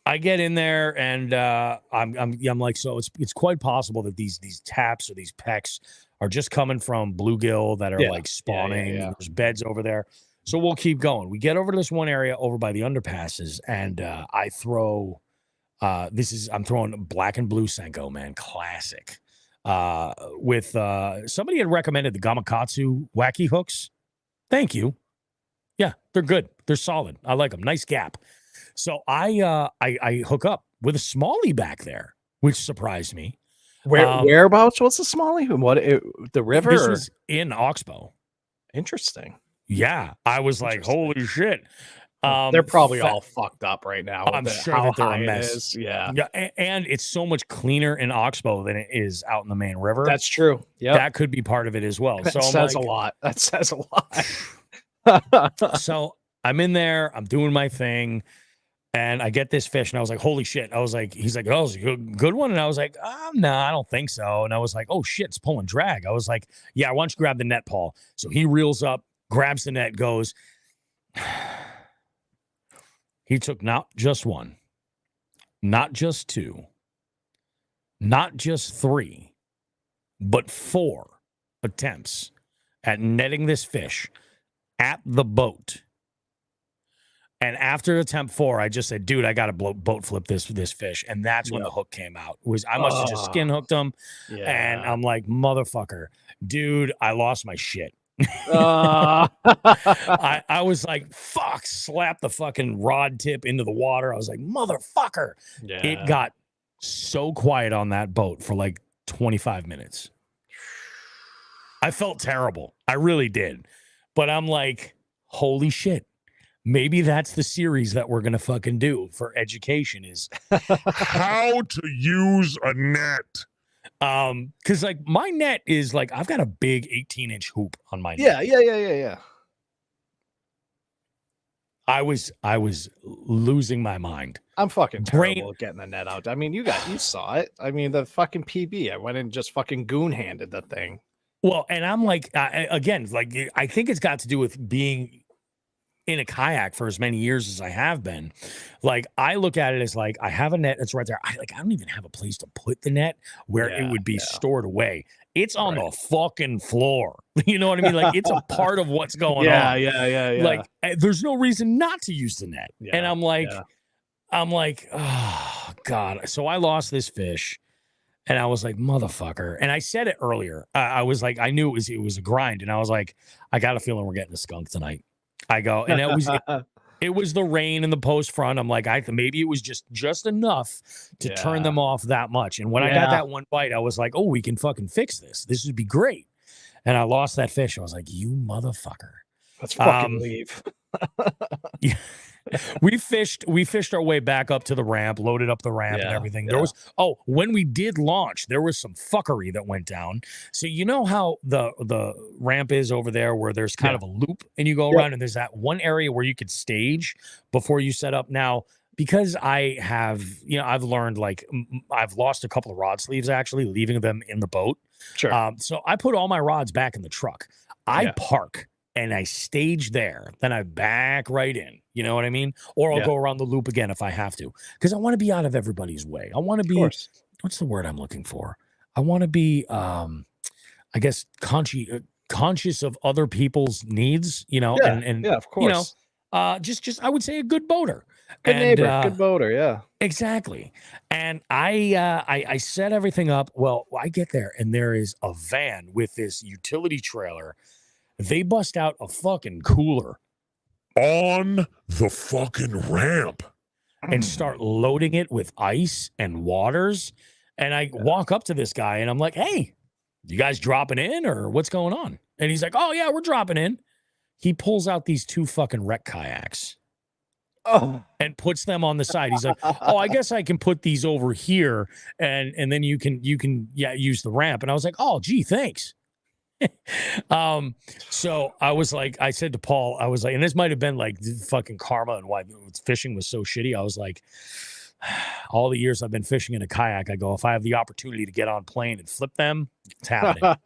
Speaker 2: I get in there and I'm like, so it's quite possible that these taps or these pecks are just coming from bluegill that are like spawning. There's beds over there. So we'll keep going. We get over to this one area over by the underpasses and I throw I'm throwing black and blue Senko, man. Classic. With somebody had recommended the Gamakatsu wacky hooks. Thank you. Yeah, they're good. They're solid. I like them. Nice gap. So I hook up with a smallie back there, which surprised me.
Speaker 1: Whereabouts? What's the smallie? The river?
Speaker 2: This was in Oxbow.
Speaker 1: Interesting.
Speaker 2: Yeah, I was like, holy shit.
Speaker 1: They're probably all fucked up right now.
Speaker 2: I'm sure that they're a mess.
Speaker 1: Yeah.
Speaker 2: And it's so much cleaner in Oxbow than it is out in the main river.
Speaker 1: That's true. Yeah.
Speaker 2: That could be part of it as well.
Speaker 1: That says a lot. That says a lot.
Speaker 2: So I'm in there, I'm doing my thing, and I get this fish, and I was like, holy shit. I was like, he's like, oh, it's a good one. And I was like, no, I don't think so. And I was like, oh shit, it's pulling drag. I was like, yeah, why don't you grab the net, Paul? So he reels up, grabs the net, goes. He took not just one, not just two, not just three, but 4 attempts at netting this fish at the boat. And after attempt 4, I just said, dude, I got to boat flip this fish. And that's when the hook came out. I must have just skin hooked him. Yeah. And I'm like, motherfucker, dude, I lost my shit. I was like, fuck, slap the fucking rod tip into the water. I was like, motherfucker.
Speaker 1: Yeah.
Speaker 2: It got so quiet on that boat for like 25 minutes. I felt terrible. I really did. But I'm like, holy shit. Maybe that's the series that we're going to fucking do for education is
Speaker 3: how to use a net.
Speaker 2: Because like my net is like, I've got a big 18-inch hoop on my net.
Speaker 1: Yeah.
Speaker 2: I was losing my mind.
Speaker 1: I'm fucking terrible at getting the net out. I mean, you saw it. I mean, the fucking PB. I went and just fucking goon-handed the thing.
Speaker 2: Well, and I'm like, again, like I think it's got to do with being in a kayak for as many years as I have been. Like I look at it as like I have a net that's right there. I don't even have a place to put the net where it would be stored away. It's on the fucking floor. You know what I mean? Like it's a part of what's going on.
Speaker 1: Yeah.
Speaker 2: Like there's no reason not to use the net. And I'm like, oh God. So I lost this fish. And I was like, motherfucker. And I said it earlier. I was like, I knew it was a grind. And I was like, I got a feeling we're getting a skunk tonight. I go, and it was the rain in the post front. I'm like, maybe it was just enough to turn them off that much. And when I got that one bite, I was like, oh, we can fucking fix this. This would be great. And I lost that fish. I was like, you motherfucker.
Speaker 1: Let's fucking leave.
Speaker 2: Yeah. We fished our way back up to the ramp, loaded up the ramp and everything. There was when we did launch, there was some fuckery that went down. So you know how the ramp is over there where there's kind of a loop and you go around and there's that one area where you could stage before you set up. Now, because I have, I've learned like I've lost a couple of rod sleeves actually leaving them in the boat.
Speaker 1: Sure.
Speaker 2: So I put all my rods back in the truck. I park and I stage there. Then I back right in. You know what I mean? Or I'll go around the loop again if I have to. Because I want to be out of everybody's way. I want to be, what's the word I'm looking for? I want to be, I guess, conscious of other people's needs, and
Speaker 1: of course.
Speaker 2: Just I would say a good boater.
Speaker 1: Good neighbor, good boater, yeah.
Speaker 2: Exactly. And I set everything up. Well, I get there and there is a van with this utility trailer. They bust out a fucking cooler
Speaker 3: on the fucking ramp
Speaker 2: and start loading it with ice and waters. And I walk up to this guy and I'm like, hey, you guys dropping in or what's going on? And he's like, oh yeah, we're dropping in. He pulls out these 2 fucking wreck kayaks and puts them on the side. He's like, oh, I guess I can put these over here and then you can use the ramp. And I was like, oh gee, thanks. So I was like, I said to Paul, I was like, and this might have been like fucking karma and why fishing was so shitty. I was like, all the years I've been fishing in a kayak, I go, if I have the opportunity to get on plane and flip them, it's happening.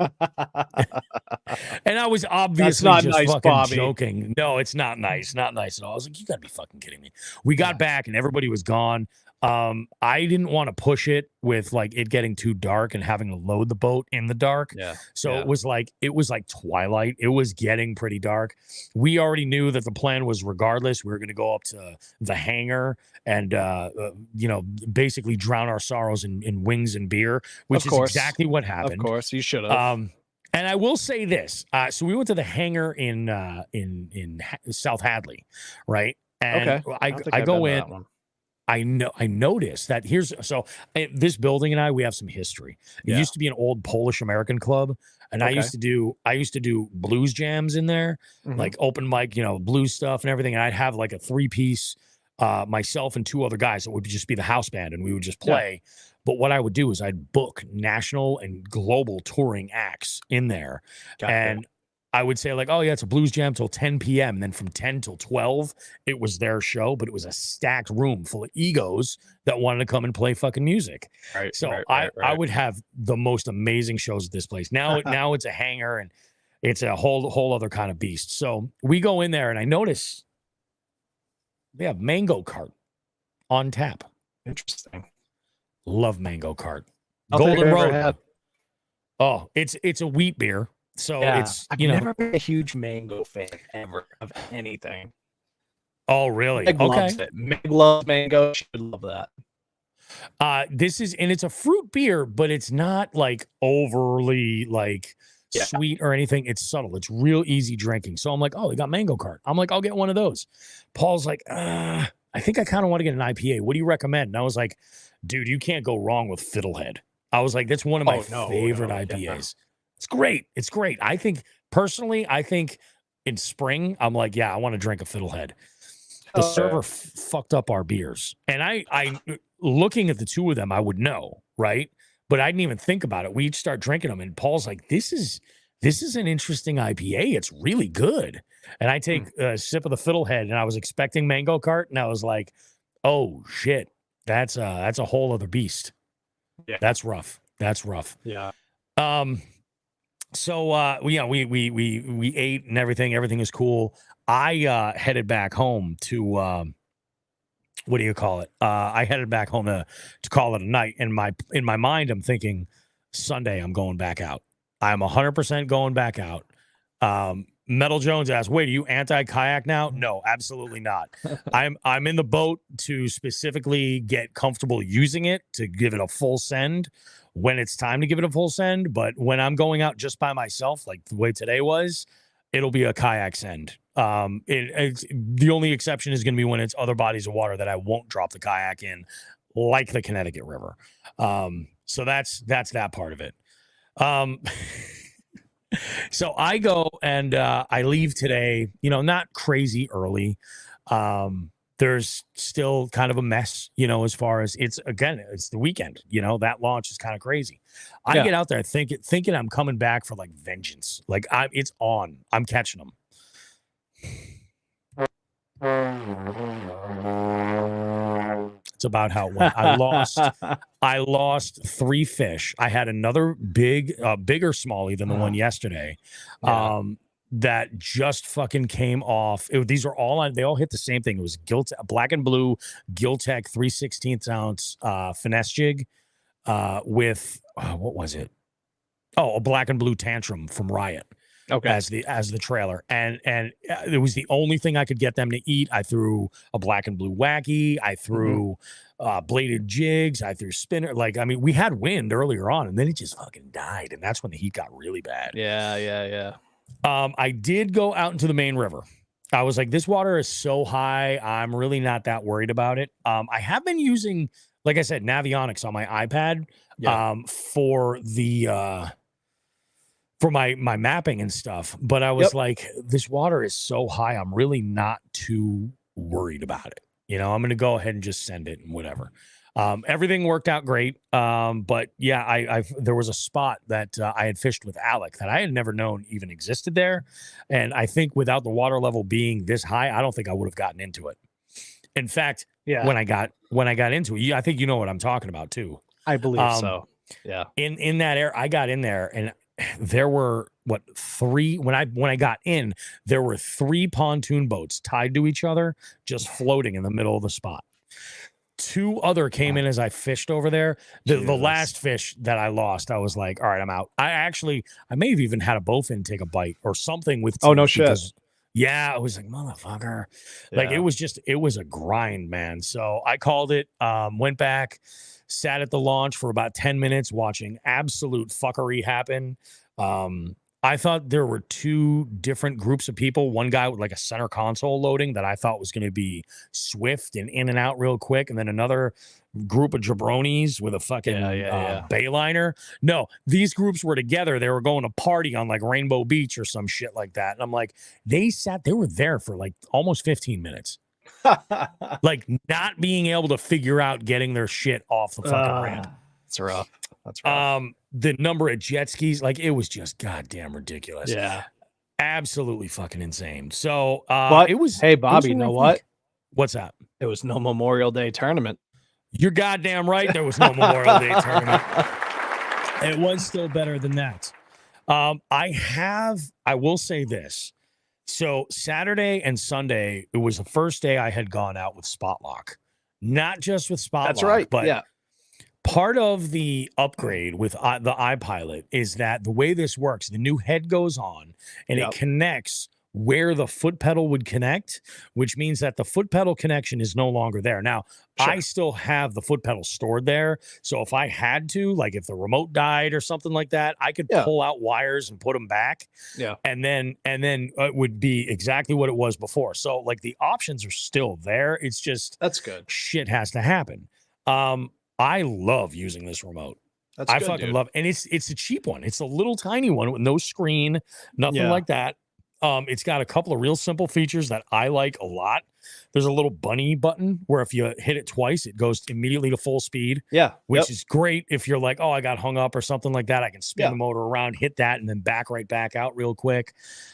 Speaker 2: And I was obviously just nice, fucking Bobby. Joking. No, it's not nice. Not nice at all. I was like, you gotta be fucking kidding me. We got back and everybody was gone. I didn't want to push it with like it getting too dark and having to load the boat in the dark.
Speaker 1: Yeah.
Speaker 2: So it was like twilight. It was getting pretty dark. We already knew that the plan was regardless, we were going to go up to the hangar and, basically drown our sorrows in wings and beer, which is exactly what happened.
Speaker 1: Of course, you should have.
Speaker 2: And I will say this. So we went to the hangar in South Hadley, right? And I go in. I noticed that this building and we have some history. It used to be an old Polish American club. And I used to do blues jams in there, like open mic, blues stuff and everything. And I'd have like a 3-piece, myself and 2 other guys that would just be the house band and we would just play. Yeah. But what I would do is I'd book national and global touring acts in there. And I would say like, oh yeah, it's a blues jam till 10 p.m. And then from 10 till 12, it was their show, but it was a stacked room full of egos that wanted to come and play fucking music. Right. So I would have the most amazing shows at this place. Now it's a hangar and it's a whole other kind of beast. So we go in there and I notice they have Mango Cart on tap.
Speaker 1: Interesting.
Speaker 2: Love Mango Cart. Golden Road. Oh, it's a wheat beer. So it's
Speaker 1: I've never been a huge mango fan ever of anything.
Speaker 2: Oh, really?
Speaker 1: Meg loves it. Meg loves mango. She would love that.
Speaker 2: It's a fruit beer, but it's not like overly like sweet or anything. It's subtle. It's real easy drinking. So I'm like, oh, they got Mango Cart. I'm like, I'll get one of those. Paul's like, I think I kind of want to get an IPA. What do you recommend? And I was like, dude, you can't go wrong with Fiddlehead. I was like, that's one of my favorite IPAs. Yeah. It's great. It's great. I think personally, in spring, I'm like, yeah, I want to drink a Fiddlehead. The server fucked up our beers. And I looking at the two of them, I would know, right? But I didn't even think about it. We each start drinking them, and Paul's like, this is an interesting IPA. It's really good. And I take a sip of the Fiddlehead, and I was expecting Mango Cart, and I was like, oh shit, that's a whole other beast.
Speaker 1: Yeah.
Speaker 2: That's rough. That's rough.
Speaker 1: Yeah.
Speaker 2: So we ate and everything. Everything is cool. I headed back home to what do you call it? I headed back home to call it a night. And in my mind, I'm thinking Sunday I'm going back out. I'm 100% going back out. Metal Jones asked, "Wait, are you anti-kayak now?" No, absolutely not. I'm in the boat to specifically get comfortable using it, to give it a full send when it's time to give it a full send. But when I'm going out just by myself, like the way today was, it'll be a kayak send. The only exception is going to be when it's other bodies of water that I won't drop the kayak in, like the Connecticut River. So that's that part of it. So I go and I leave today, not crazy early. There's still kind of a mess, as far as it's the weekend, that launch is kind of crazy. I get out there thinking I'm coming back for like vengeance. Like it's on. I'm catching them. It's about how it went. I lost 3 fish. I had another bigger smallie than the one yesterday. That just fucking came off. These are all they all hit the same thing. It was black and blue Giltech 3/16 ounce finesse jig with what was it? Oh, a black and blue Tantrum from Riot. Okay. As the trailer, and it was the only thing I could get them to eat. I threw a black and blue wacky. I threw bladed jigs. I threw spinner. We had wind earlier on, and then it just fucking died, and that's when the heat got really bad.
Speaker 1: Yeah.
Speaker 2: I did go out into the main river. I was like, this water is so high, I'm really not that worried about it. I have been using, like I said, Navionics on my iPad for the for my mapping and stuff. But I was like, this water is so high, I'm really not too worried about it. I'm going to go ahead and just send it and whatever. Everything worked out great. But yeah, there was a spot that I had fished with Alec that I had never known even existed there. And I think without the water level being this high, I don't think I would have gotten into it. In fact, when I got into it, I think you know what I'm talking about too.
Speaker 1: I believe so. Yeah.
Speaker 2: In that area, I got in there and there were 3 when I got in, there were 3 pontoon boats tied to each other, just floating in the middle of the spot. 2 other came in as I fished over there. The last fish that I lost, I was like, all right, I'm out. I may have even had a bowfin take a bite or something with.
Speaker 1: Oh, no shit.
Speaker 2: Yeah, I was like, motherfucker. Like it was a grind, man. So I called it, went back, sat at the launch for about 10 minutes watching absolute fuckery happen. I thought there were 2 different groups of people. One guy with like a center console loading that I thought was going to be swift and in and out real quick. And then another group of jabronis with a fucking bayliner. No, these groups were together. They were going to party on like Rainbow Beach or some shit like that. And I'm like, they were there for like almost 15 minutes. Like not being able to figure out getting their shit off the fucking ramp.
Speaker 1: That's rough.
Speaker 2: The number of jet skis, like it was just goddamn ridiculous.
Speaker 1: Yeah.
Speaker 2: Absolutely fucking insane. So
Speaker 1: but
Speaker 2: it was.
Speaker 1: Hey, Bobby, you know what?
Speaker 2: What's that?
Speaker 1: It was no Memorial Day tournament.
Speaker 2: You're goddamn right. There was no Memorial Day tournament. It was still better than that. I will say this. So Saturday and Sunday, it was the first day I had gone out with Spotlock. Not just with Spotlock.
Speaker 1: That's right.
Speaker 2: But
Speaker 1: yeah.
Speaker 2: Part of the upgrade with the iPilot is that the way this works, the new head goes on and it connects where the foot pedal would connect, which means that the foot pedal connection is no longer there. Now, I still have the foot pedal stored there. So if I had to, like if the remote died or something like that, I could pull out wires and put them back.
Speaker 1: Yeah.
Speaker 2: And then it would be exactly what it was before. So like the options are still there. It's just
Speaker 1: that's good.
Speaker 2: Shit has to happen. I love using this remote. I fucking love it. And it's a cheap one. It's a little tiny one with no screen, nothing like that. It's got a couple of real simple features that I like a lot. There's a little bunny button where if you hit it twice, it goes immediately to full speed.
Speaker 1: Yeah.
Speaker 2: Which is great if you're like, oh, I got hung up or something like that. I can spin the motor around, hit that, and then back out real quick.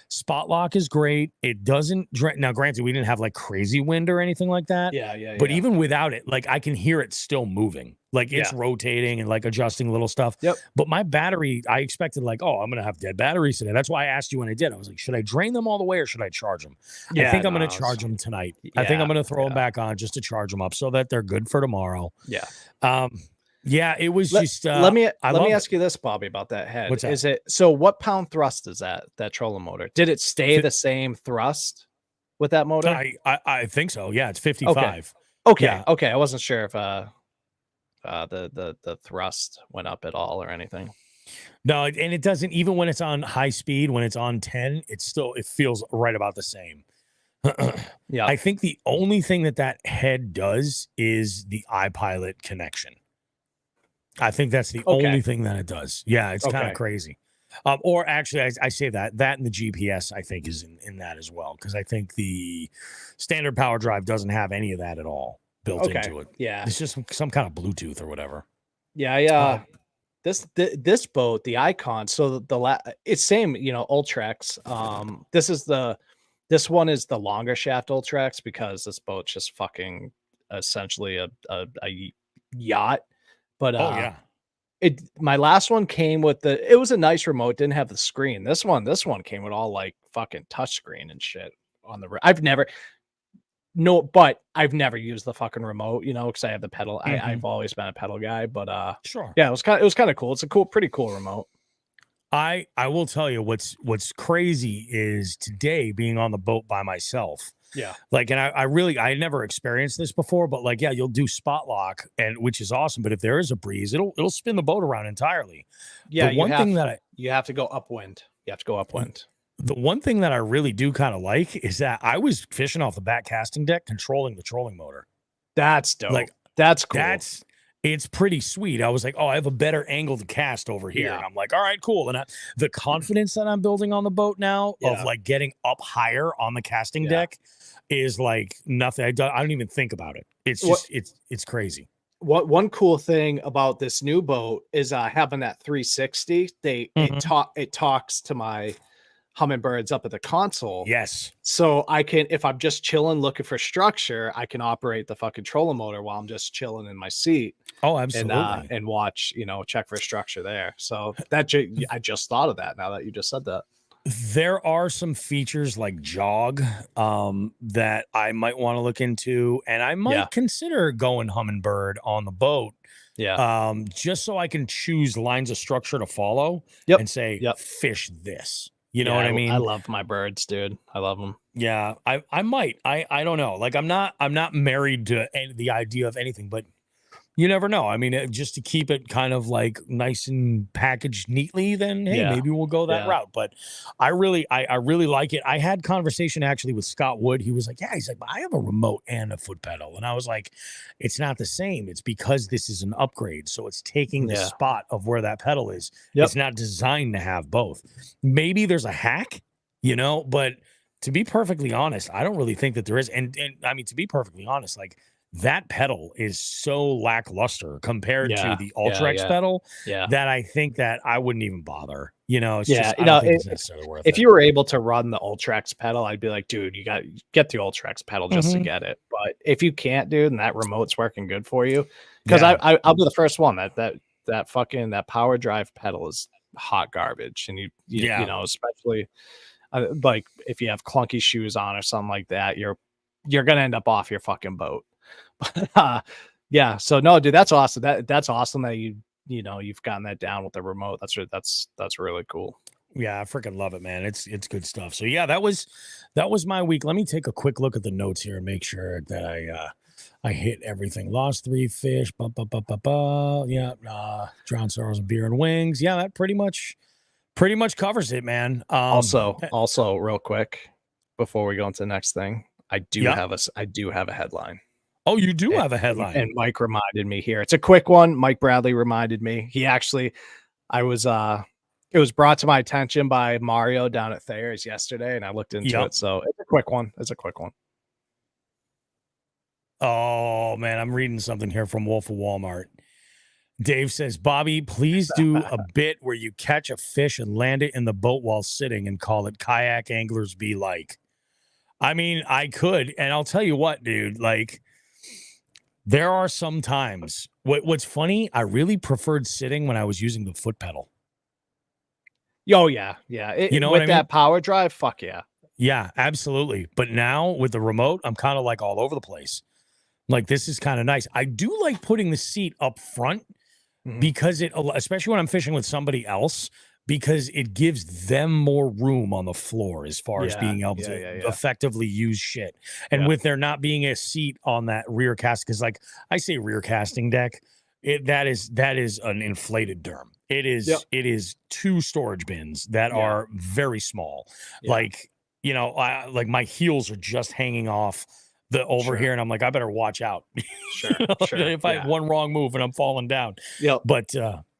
Speaker 2: Spot lock is great. It doesn't. Now, granted, we didn't have like crazy wind or anything like that. But even without it, like I can hear it still moving. Like it's rotating and like adjusting little stuff. But my battery, I expected like, oh, I'm going to have dead batteries today. That's why I asked you when I did. I was like, should I drain them all the way or should I charge them? I think I'm going to charge them tonight. I think I'm going to throw them back on just to charge them up so that they're good for tomorrow. It was just.
Speaker 1: Let me ask you this, Bobby, about that head.
Speaker 2: What's that?
Speaker 1: Is it so? What pound thrust is that trolling motor? Did it stay the same thrust with that motor?
Speaker 2: I think so. Yeah, it's 55.
Speaker 1: Okay. I wasn't sure if the thrust went up at all or anything.
Speaker 2: No, and it doesn't. Even when it's on high speed, when it's on 10, it feels right about the same. I think the only thing that head does is the iPilot connection. I think that's the only thing that it does. Yeah, it's kind of crazy. Or actually, I say that and the GPS I think is in that as well, because I think the standard power drive doesn't have any of that at all built into it. Yeah, it's just some kind of Bluetooth or whatever.
Speaker 1: Yeah. This boat, the Icon. So it's same, Ultrex. This one is the longer shaft Ultrex because this boat's just fucking essentially a yacht. But my last one came with it was a nice remote, didn't have the screen. This one came with all like fucking touch screen and shit on the. I've never used the fucking remote, because I have the pedal. I've always been a pedal guy, but
Speaker 2: sure.
Speaker 1: Yeah, it was kind of cool. It's a pretty cool remote.
Speaker 2: I will tell you what's crazy is today being on the boat by myself.
Speaker 1: Yeah.
Speaker 2: Like, and I never experienced this before, but like, yeah, you'll do spot lock which is awesome. But if there is a breeze, it'll spin the boat around entirely.
Speaker 1: Yeah. You have to go upwind. You have to go upwind.
Speaker 2: The one thing that I really do kind of like is that I was fishing off the back casting deck, controlling the trolling motor.
Speaker 1: That's dope. Like, that's cool.
Speaker 2: It's pretty sweet. I was like, oh, I have a better angle to cast over here. And I'm like, all right, cool. And the confidence that I'm building on the boat now of like getting up higher on the casting deck is like nothing. I don't even think about it. It's just, it's crazy.
Speaker 1: One cool thing about this new boat is having that 360. It talks to my Humminbirds up at the console.
Speaker 2: Yes.
Speaker 1: So I can, if I'm just chilling looking for structure, I can operate the fucking trolling motor while I'm just chilling in my seat.
Speaker 2: Oh, absolutely.
Speaker 1: And watch, check for structure there. So I just thought of that now that you just said that.
Speaker 2: There are some features like jog that I might want to look into, and I might consider going Humminbird on the boat.
Speaker 1: Yeah.
Speaker 2: Just so I can choose lines of structure to follow and say, fish this. You know what I mean?
Speaker 1: I love my birds, dude. I love them.
Speaker 2: Yeah, I might. I don't know. Like I'm not married to the idea of anything, but you never know. I mean, just to keep it kind of like nice and packaged neatly, then hey, maybe we'll go that route. But I really like it. I had conversation actually with Scott Wood. He was like, yeah, he's like, I have a remote and a foot pedal. And I was like, it's not the same. It's because this is an upgrade. So it's taking the spot of where that pedal is. It's not designed to have both. Maybe there's a hack, but to be perfectly honest, I don't really think that there is. And I mean, to be perfectly honest, like, that pedal is so lackluster compared to the Ultrex pedal that I think that I wouldn't even bother. It's just, I don't think it's necessarily worth it.
Speaker 1: If you were able to run the Ultrex pedal, I'd be like, dude, you got to get the Ultrex pedal just to get it. But if you can't, dude, and that remote's working good for you, because I'll be the first one that fucking that power drive pedal is hot garbage, and you especially like if you have clunky shoes on or something like that, you're gonna end up off your fucking boat. So no, dude, that's awesome. That's awesome that you've gotten that down with the remote. That's really cool.
Speaker 2: Yeah, I freaking love it, man. It's good stuff. So yeah, that was my week. Let me take a quick look at the notes here and make sure that I hit everything. Lost 3 fish. Yeah, drowned sorrows and beer and wings. Yeah, that pretty much covers it, man.
Speaker 1: Also, real quick, before we go into the next thing, I do
Speaker 2: Yeah.
Speaker 1: have a headline.
Speaker 2: Oh, you do have a headline.
Speaker 1: And Mike reminded me here. It's a quick one. Mike Bradley reminded me. It was brought to my attention by Mario down at Thayer's yesterday, and I looked into it. So it's a quick one.
Speaker 2: Oh man, I'm reading something here from Wolf of Walmart. Dave says, Bobby, please do a bit where you catch a fish and land it in the boat while sitting and call it Kayak Anglers Be Like. I mean, I could, and I'll tell you what, dude, like there are some times. What's funny, I really preferred sitting when I was using the foot pedal.
Speaker 1: Oh, yeah. You know, with that power drive, fuck yeah.
Speaker 2: Yeah, absolutely. But now with the remote, I'm kind of like all over the place. Like, this is kind of nice. I do like putting the seat up front because especially when I'm fishing with somebody else, because it gives them more room on the floor as far as being able to effectively use shit. And with there not being a seat on that rear cast, because like I say rear casting deck, that is an inflated term. It is 2 storage bins that are very small. Like, you know, like my heels are just hanging off the over here, and I'm like, I better watch out.
Speaker 1: Sure.
Speaker 2: If I have one wrong move and I'm falling down.
Speaker 1: Yep.
Speaker 2: But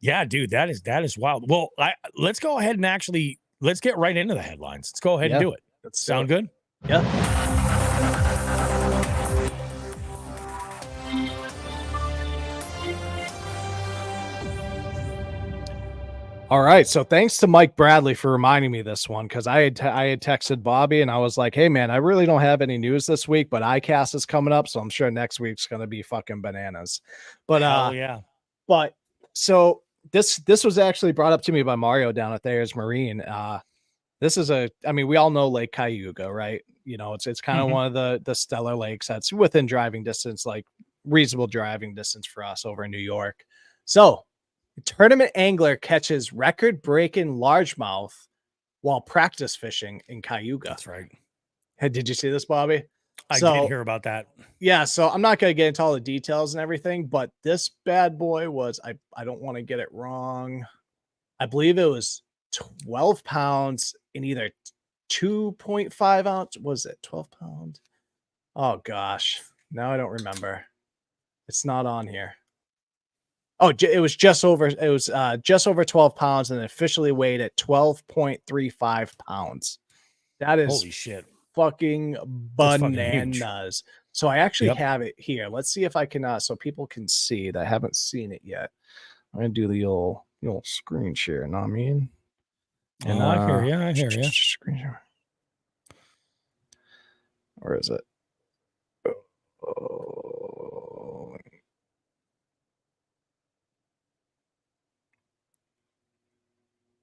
Speaker 2: yeah, dude, that is wild. Well, let's go ahead and let's get right into the headlines. Let's go ahead and do it. Sound good?
Speaker 1: Yeah. All right, so thanks to Mike Bradley for reminding me this one, because I had texted Bobby and I was like, "Hey man, I really don't have any news this week, but ICAST is coming up, so I'm sure next week's gonna be fucking bananas." But
Speaker 2: yeah.
Speaker 1: But so this was actually brought up to me by Mario down at Thayer's Marine. This is we all know Lake Cayuga, right? You know, it's kind of one of the stellar lakes that's within driving distance, like reasonable driving distance for us over in New York. So tournament angler catches record-breaking largemouth while practice fishing in Cayuga.
Speaker 2: That's right.
Speaker 1: Hey, did you see this, Bobby?
Speaker 2: I did hear about that.
Speaker 1: Yeah, so I'm not going to get into all the details and everything, but this bad boy was, I don't want to get it wrong. I believe it was 12 pounds in either 2.5 ounce. Was it 12 pounds? Oh, gosh. Now I don't remember. It's not on here. Oh, it was just over 12 pounds and officially weighed at 12.35 pounds. That is
Speaker 2: holy shit.
Speaker 1: Fucking bananas. So I actually have it here. Let's see if I can so people can see that I haven't seen it yet. I'm gonna do the old screen share, know what I mean?
Speaker 2: And I hear you.
Speaker 1: Screen share. Where is it? Oh.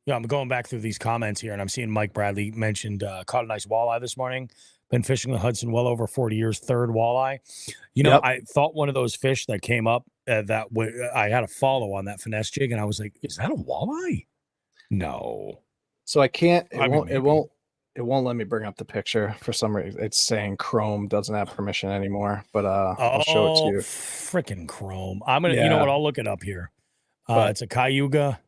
Speaker 2: Yeah, I'm going back through these comments here, and I'm seeing Mike Bradley mentioned caught a nice walleye this morning. Been fishing the Hudson well over 40 years, 3rd walleye. You know, I thought one of those fish that came up that I had a follow on that finesse jig, and I was like, is that a walleye? No.
Speaker 1: So I can't, it won't let me bring up the picture for some reason. It's saying Chrome doesn't have permission anymore, but I'll show it to you.
Speaker 2: Freaking Chrome. I'm going to, you know what? I'll look it up here. It's a Cayuga.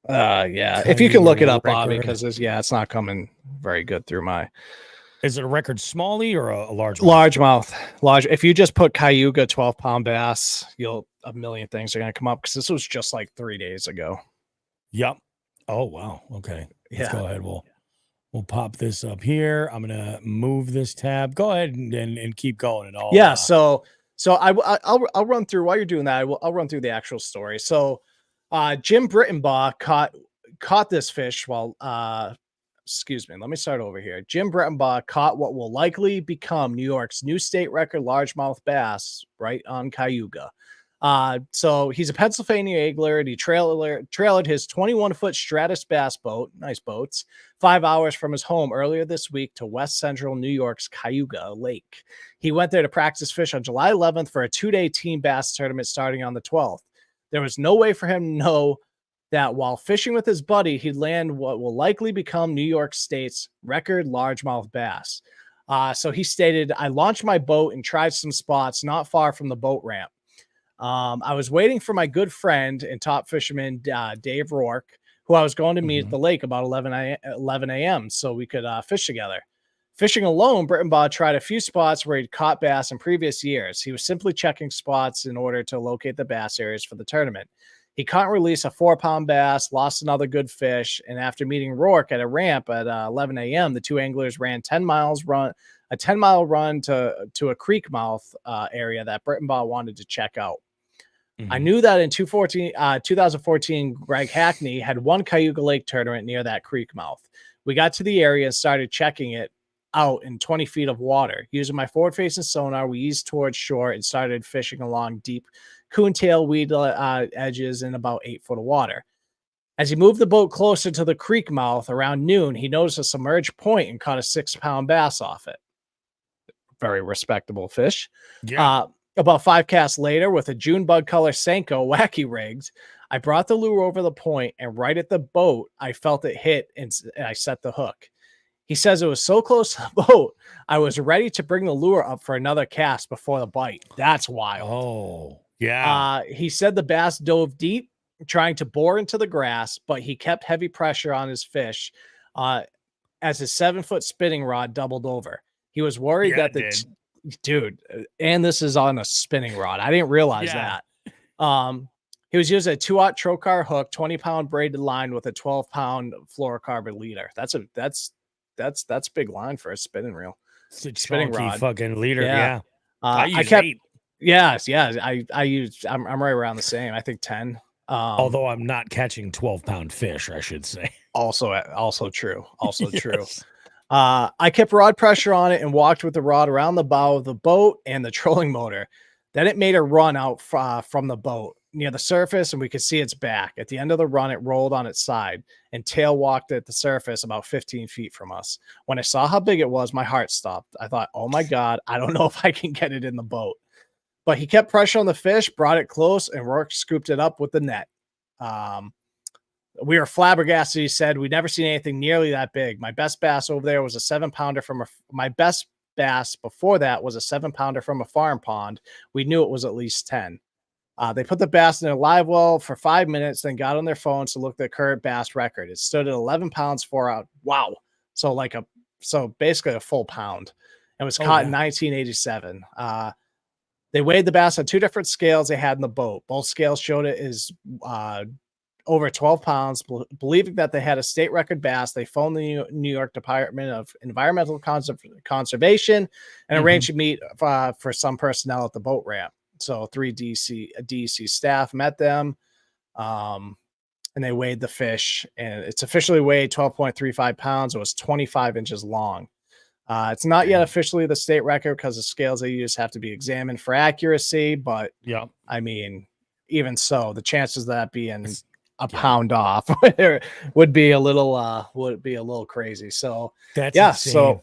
Speaker 1: If you can look it up, Bobby, because it's not coming very good through my.
Speaker 2: Is it a record smallie or a large?
Speaker 1: Large. If you just put Cayuga 12-pound bass, a million things are gonna come up, because this was just like 3 days ago.
Speaker 2: Yep. Oh wow. Okay. Let's go ahead. We'll pop this up here. I'm gonna move this tab. Go ahead and keep going and all.
Speaker 1: Yeah. So I'll run through while you're doing that. I'll run through the actual story. So. Jim Brittenbaugh caught this fish while excuse me, let me start over here. Jim Brittenbaugh caught what will likely become New York's new state record largemouth bass right on Cayuga. So he's a Pennsylvania angler, and he trailered his 21-foot Stratus bass boat, nice boats, 5 hours from his home earlier this week to west central New York's Cayuga Lake. He went there to practice fish on July 11th for a 2-day team bass tournament starting on the 12th. There was no way for him to know that while fishing with his buddy, he'd land what will likely become New York State's record largemouth bass. So he stated, I launched my boat and tried some spots not far from the boat ramp. I was waiting for my good friend and top fisherman, Dave Rourke, who I was going to meet at the lake about 11 a.m. so we could fish together. Fishing alone, Brittenbaugh tried a few spots where he'd caught bass in previous years. He was simply checking spots in order to locate the bass areas for the tournament. He caught and released a 4-pound bass, lost another good fish, and after meeting Rourke at a ramp at 11 a.m., the two anglers ran a 10-mile run to a creek mouth area that Brittenbaugh wanted to check out. I knew that in 2014, Greg Hackney had won Cayuga Lake tournament near that creek mouth. We got to the area and started checking it out in 20 feet of water. Using my forward-facing sonar, we eased towards shore and started fishing along deep coontail weed edges in about 8 foot of water. As he moved the boat closer to the creek mouth around noon, he noticed a submerged point and caught a 6-pound bass off it. Very respectable fish.
Speaker 2: Yeah.
Speaker 1: About 5 casts later, with a June bug color Senko wacky rigged, I brought the lure over the point, and right at the boat, I felt it hit and I set the hook. He says it was so close to the boat, I was ready to bring the lure up for another cast before the bite. That's wild.
Speaker 2: Oh, yeah.
Speaker 1: He said the bass dove deep, trying to bore into the grass, but he kept heavy pressure on his fish as his 7-foot spinning rod doubled over. He was worried that dude, and this is on a spinning rod. I didn't realize that. He was using a 2-aught trocar hook, 20-pound braided line with a 12-pound fluorocarbon leader. That's big line for a spinning reel.
Speaker 2: It's a spinning rod, fucking leader. Yeah.
Speaker 1: I kept 8. Yes. I'm right around the same. I think 10.
Speaker 2: Although I'm not catching 12-pound fish, I should say.
Speaker 1: Also true. Also true. I kept rod pressure on it and walked with the rod around the bow of the boat and the trolling motor. Then it made a run out from the boat near the surface, and we could see its back. At the end of the run, it rolled on its side and tail walked at the surface about 15 feet from us. When I saw how big it was, my heart stopped. I thought, oh my God, I don't know if I can get it in the boat. But he kept pressure on the fish, brought it close, and Rourke scooped it up with the net. We were flabbergasted. He said, we'd never seen anything nearly that big. My best bass over there was a 7-pounder my best bass before that was a 7-pounder from a farm pond. We knew it was at least 10. They put the bass in a live well for 5 minutes, then got on their phones to look at the current bass record. It stood at 11 pounds 4 ounces. Wow. So basically a full pound, and was caught in 1987. They weighed the bass on 2 different scales they had in the boat. Both scales showed it is over 12 pounds. Believing that they had a state record bass, they phoned the New York Department of Environmental Conservation and arranged to meet for some personnel at the boat ramp. So 3 DEC staff met them, and they weighed the fish, and it's officially weighed 12.35 pounds. It was 25 inches long. It's not yet officially the state record because the scales they use have to be examined for accuracy, but I mean, even so, the chances of that being a pound off would be a little crazy. So
Speaker 2: that's insane.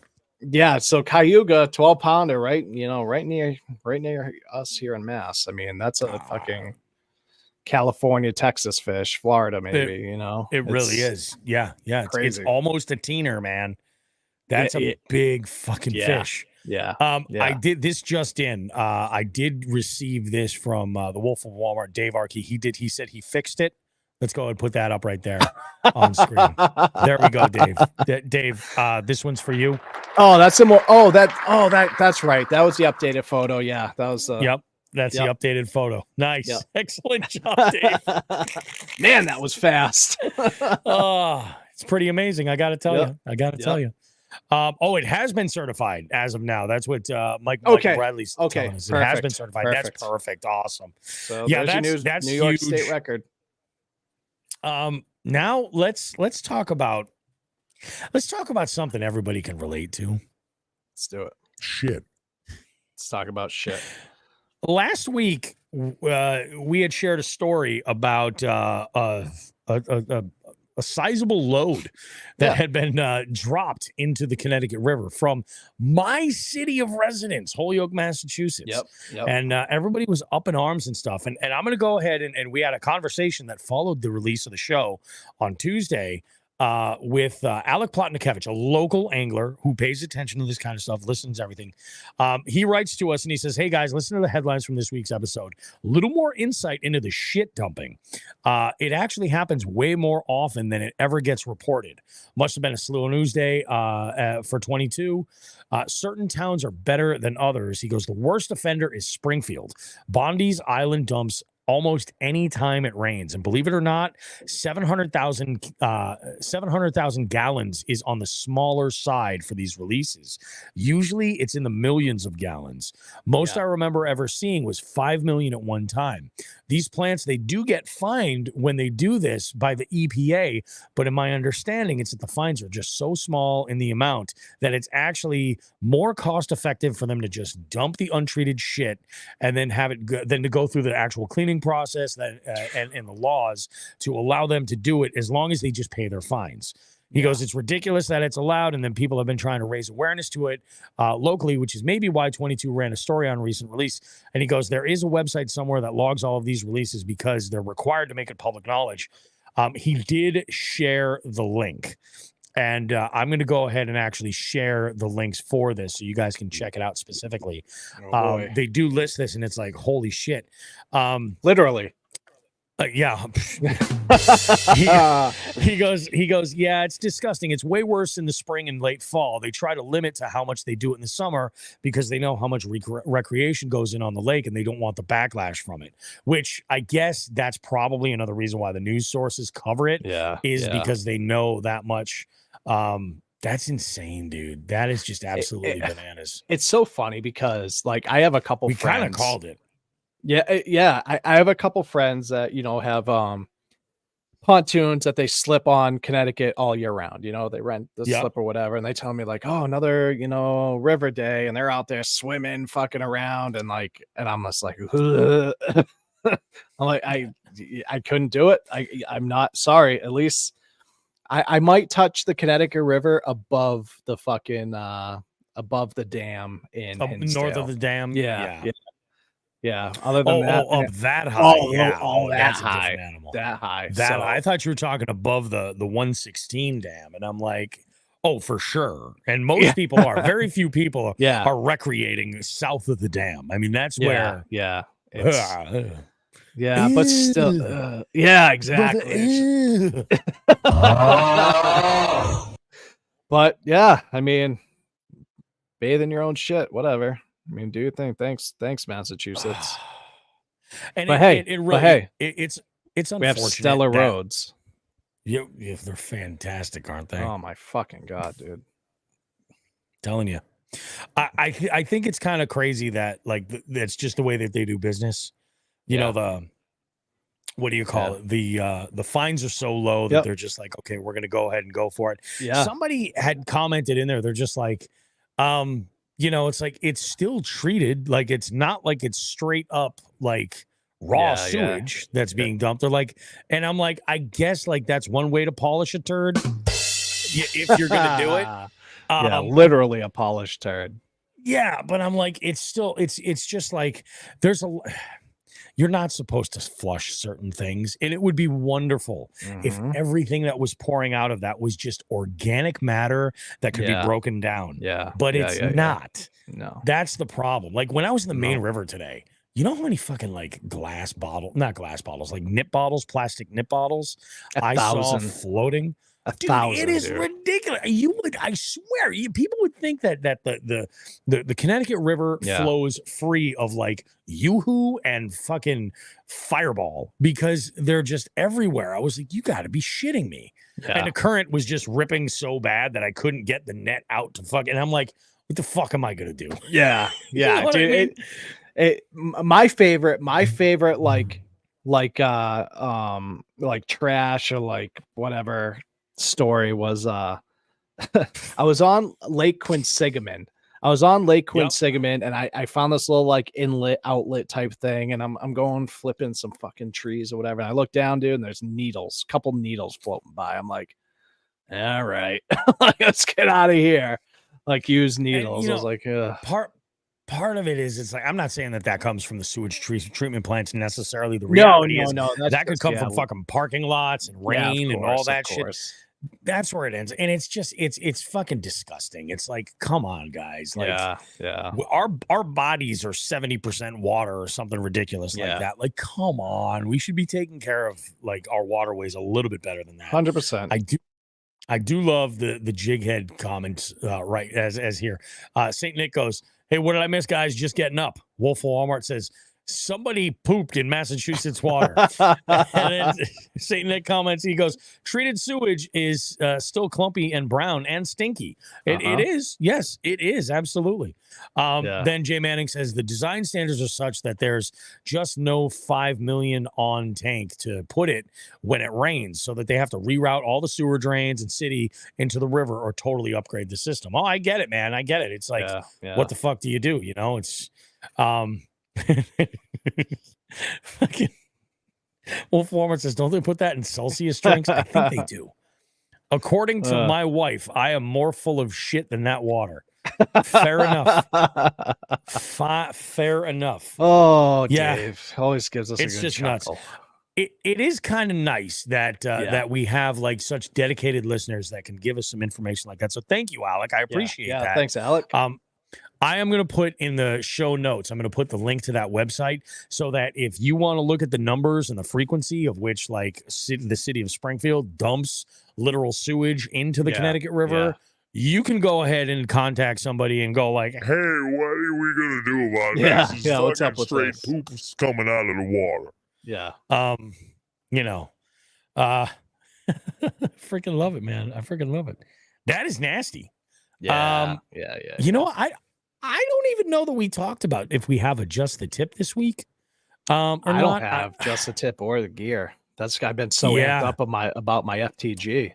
Speaker 1: So Cayuga 12-pounder, right? Right near us here in Mass. I mean, that's a fucking California, Texas fish, Florida, maybe.
Speaker 2: It really is. Yeah. It's almost a teener, man. That's a big fucking fish.
Speaker 1: Yeah.
Speaker 2: I did this just in. I did receive this from the Wolf of Walmart, Dave Arkey. He said he fixed it. Let's go and put that up right there on screen. There we go, Dave. Dave, this one's for you.
Speaker 1: Oh, that's some more. That's right. That was the updated photo. Yeah, that was.
Speaker 2: That's the updated photo. Nice, excellent job, Dave.
Speaker 1: Man, that was fast.
Speaker 2: It's pretty amazing. I got to tell you. Tell you. It has been certified as of now. That's what Michael Bradley's telling us. It has been certified. Perfect. That's perfect. Awesome.
Speaker 1: So that's New York
Speaker 2: huge.
Speaker 1: State record.
Speaker 2: Now let's talk about something everybody can relate to.
Speaker 1: Let's do it.
Speaker 3: Shit.
Speaker 1: Let's talk about shit.
Speaker 2: Last week, we had shared a story about a a sizable load that had been dropped into the Connecticut River from my city of residence, Holyoke, Massachusetts.
Speaker 1: Yep.
Speaker 2: And everybody was up in arms and stuff. And I'm going to go ahead and we had a conversation that followed the release of the show on Tuesday with Alec Plotnikevich, a local angler who pays attention to this kind of stuff, listens to everything. He writes to us and he says, hey guys, listen to the headlines from this week's episode. A little more insight into the shit dumping. It actually happens way more often than it ever gets reported. Must have been a slow news day for 22. Certain towns are better than others. He goes, the worst offender is Springfield. Bondi's Island dumps almost any time it rains. And believe it or not, 700,000 gallons is on the smaller side for these releases. Usually it's in the millions of gallons. Most I remember ever seeing was 5 million at one time. These plants, they do get fined when they do this by the EPA, but in my understanding, it's that the fines are just so small in the amount that it's actually more cost effective for them to just dump the untreated shit and then have it than to go through the actual cleaning process and the laws to allow them to do it as long as they just pay their fines. He goes, it's ridiculous that it's allowed, and then people have been trying to raise awareness to it locally, which is maybe why 22 ran a story on recent release. And he goes, there is a website somewhere that logs all of these releases because they're required to make it public knowledge. He did share the link, and I'm going to go ahead and actually share the links for this so you guys can check it out specifically. They do list this, and it's like, holy shit.
Speaker 1: Literally.
Speaker 2: Yeah. he goes, yeah, it's disgusting. It's way worse in the spring and late fall. They try to limit to how much they do it in the summer because they know how much recreation goes in on the lake and they don't want the backlash from it, which I guess that's probably another reason why the news sources cover it because they know that much. That's insane, dude. That is just absolutely bananas.
Speaker 1: It's so funny because like I have a couple
Speaker 2: we
Speaker 1: friends.
Speaker 2: kind of called it.
Speaker 1: Yeah. I have a couple friends that, have pontoons that they slip on Connecticut all year round. They rent the slip or whatever. And they tell me like, oh, another, river day. And they're out there swimming, fucking around. And I'm just like, I'm like, I couldn't do it. I'm not sorry. At least I might touch the Connecticut River above the fucking, above the dam in
Speaker 2: north of the dam.
Speaker 1: Yeah. Other than
Speaker 2: that, that high.
Speaker 1: That high.
Speaker 2: That high.
Speaker 1: So,
Speaker 2: I thought you were talking above the 116 dam, and I'm like, oh, for sure. And most people are. Very few people are recreating south of the dam. I mean, that's where.
Speaker 1: Yeah. But still. Exactly. But yeah, I mean, bathe in your own shit. Whatever. I mean, do you think? Thanks, Massachusetts.
Speaker 2: And it's unfortunate.
Speaker 1: We have stellar roads.
Speaker 2: Yeah, they're fantastic, aren't they?
Speaker 1: Oh my fucking god, dude!
Speaker 2: Telling you, I think it's kind of crazy that that's just the way that they do business. You know what do you call it? The fines are so low that they're just like, okay, we're gonna go ahead and go for it.
Speaker 1: Yeah.
Speaker 2: Somebody had commented in there. They're just like, it's like it's still treated like it's not like it's straight up like raw sewage that's being dumped. They're like, and I'm like, I guess like that's one way to polish a turd if you're gonna do it.
Speaker 1: Literally a polished turd.
Speaker 2: Yeah, but I'm like, it's still it's just like you're not supposed to flush certain things, and it would be wonderful if everything that was pouring out of that was just organic matter that could be broken down. But it's not.
Speaker 1: No,
Speaker 2: that's the problem. Like when I was in the main river today, you know how many fucking like not glass bottles, like nip bottles, plastic nip bottles I saw floating. It is ridiculous. I swear, people would think that the Connecticut River flows free of like Yoo-hoo and fucking Fireball because they're just everywhere. I was like, you got to be shitting me. And the current was just ripping so bad that I couldn't get the net out to fucking. And I'm like, what the fuck am I gonna do?
Speaker 1: Yeah,
Speaker 2: You know what
Speaker 1: dude.
Speaker 2: I mean?
Speaker 1: My favorite, like trash or like whatever story was I was on Lake Quinsigamon I was on Lake
Speaker 2: Yep.
Speaker 1: Quinsigamond, and I found this little like inlet outlet type thing, and I'm going flipping some fucking trees or whatever. And I look down, dude, and there's needles, couple needles floating by. I'm like, all right, let's get out of here. Like use needles. I was like, ugh.
Speaker 2: Part of it is it's like I'm not saying that comes from the sewage treatment plants necessarily. The reality is
Speaker 1: no,
Speaker 2: that could come from fucking parking lots and rain and all that shit. That's where it ends, and it's just it's fucking disgusting. It's like, come on, guys. Like,
Speaker 1: yeah.
Speaker 2: Our bodies are 70% water or something ridiculous like that. Like, come on, we should be taking care of like our waterways a little bit better than that.
Speaker 1: 100%.
Speaker 2: I do love the jighead comments, right, as here. St. Nick goes, hey, what did I miss, guys? Just getting up. Wolf of Walmart says, somebody pooped in Massachusetts water. And then St. Nick comments, he goes, treated sewage is still clumpy and brown and stinky. It is. Yes, it is. Absolutely. Then Jay Manning says, the design standards are such that there's just no 5 million on tank to put it when it rains, so that they have to reroute all the sewer drains and city into the river or totally upgrade the system. Oh, I get it, man. I get it. It's like, what the fuck do you do? You know, it's fucking Wolf Warmer says, don't they put that in Celsius drinks? I think they do. According to my wife, I am more full of shit than that water. Fair enough. Fair enough.
Speaker 1: Oh, yeah. Dave always gives us
Speaker 2: it's
Speaker 1: a good
Speaker 2: just
Speaker 1: chuckle.
Speaker 2: Nuts. It is kind of nice that that we have like such dedicated listeners that can give us some information like that. So thank you, Alec. I appreciate that.
Speaker 1: Thanks, Alec.
Speaker 2: I am going to put in the show notes, I'm going to put the link to that website so that if you want to look at the numbers and the frequency of which like the city of Springfield dumps literal sewage into the Connecticut River, you can go ahead and contact somebody and go like,
Speaker 3: hey, what are we going to do about this?
Speaker 1: Yeah, what's up with
Speaker 3: straight
Speaker 1: this?
Speaker 3: Poop's coming out of the water.
Speaker 1: Yeah.
Speaker 2: You know, freaking love it, man. I freaking love it. That is nasty.
Speaker 1: Yeah.
Speaker 2: You know, I don't even know that we talked about if we have a Just the Tip this week.
Speaker 1: I don't have Just the Tip or the gear. I've been so amped up about my FTG.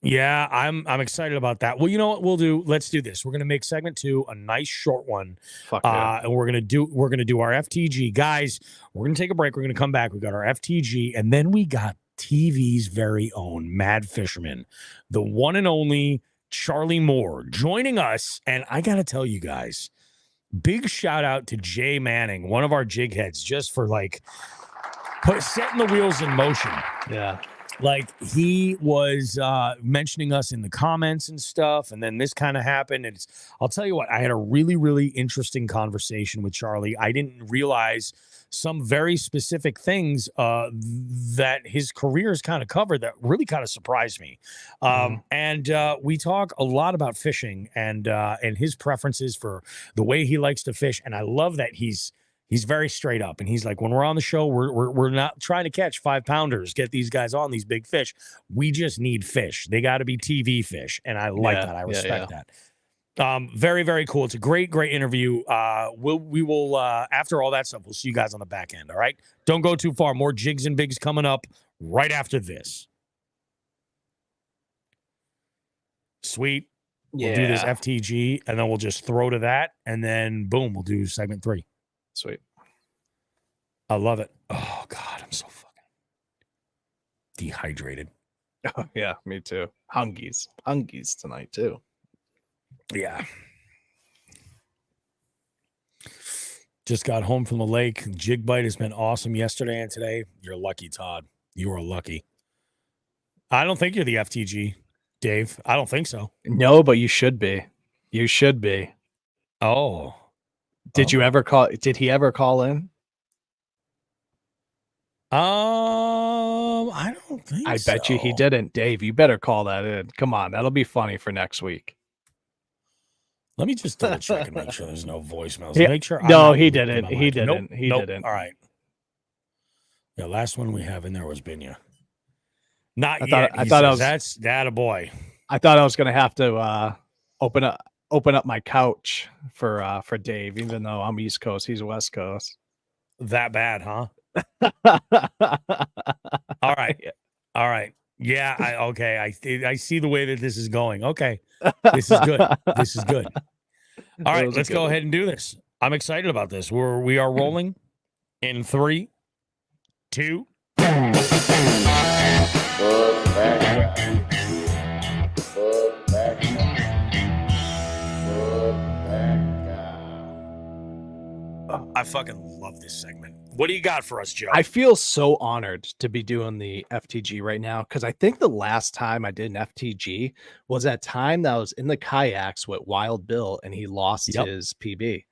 Speaker 2: Yeah, I'm excited about that. Well, you know what we'll do? Let's do this. We're gonna make segment 2 a nice short one. And we're gonna do our FTG. Guys, we're gonna take a break. We're gonna come back. We got our FTG, and then we got TV's very own Mad Fisherman, the one and only Charlie Moore, joining us. And I gotta tell you guys, big shout out to Jay Manning, one of our jig heads, just for like setting the wheels in motion.
Speaker 1: Yeah.
Speaker 2: Like he was mentioning us in the comments and stuff, and then this kind of happened. And I'll tell you what, I had a really, really interesting conversation with Charlie. I didn't realize some very specific things that his career has kind of covered that really kind of surprised me. And we talk a lot about fishing and his preferences for the way he likes to fish. And I love that he's very straight up, and he's like, when we're on the show, we're not trying to catch 5-pounders, get these guys on these big fish. We just need fish. They got to be TV fish, and I like that. I respect that. Very, very cool. It's a great interview. We will after all that stuff, we'll see you guys on the back end. All right, don't go too far. More jigs and bigs coming up right after this. Sweet. We'll do this FTG, and then we'll just throw to that, and then boom, we'll do segment 3.
Speaker 1: Sweet.
Speaker 2: I love it. Oh, God, I'm so fucking dehydrated.
Speaker 1: Oh, yeah, me too. Hungies tonight, too.
Speaker 2: Yeah. Just got home from the lake. Jig bite has been awesome yesterday and today. You're lucky, Todd. You are lucky. I don't think you're the FTG, Dave. I don't think so.
Speaker 1: No, but you should be. You should be.
Speaker 2: Oh.
Speaker 1: Did you ever call? Did he ever call in?
Speaker 2: I don't think so.
Speaker 1: I bet you he didn't. Dave, you better call that in. Come on, that'll be funny for next week.
Speaker 2: Let me just double check and make sure there's no voicemails.
Speaker 1: Make sure. No, he didn't. He didn't. He didn't.
Speaker 2: All right. The last one we have in there was Binya. Not yet. I thought that's that a boy.
Speaker 1: I thought I was gonna have to open up my couch for Dave, even though I'm East Coast, he's West Coast.
Speaker 2: That bad, huh? All right. Yeah. I see the way that this is going. Okay, this is good. All right, let's go ahead and do this. I'm excited about this. We are rolling in 3, 2. I fucking love this segment. What do you got for us, Joe?
Speaker 1: I feel so honored to be doing the FTG right now because I think the last time I did an FTG was that time that I was in the kayaks with Wild Bill and he lost his PB.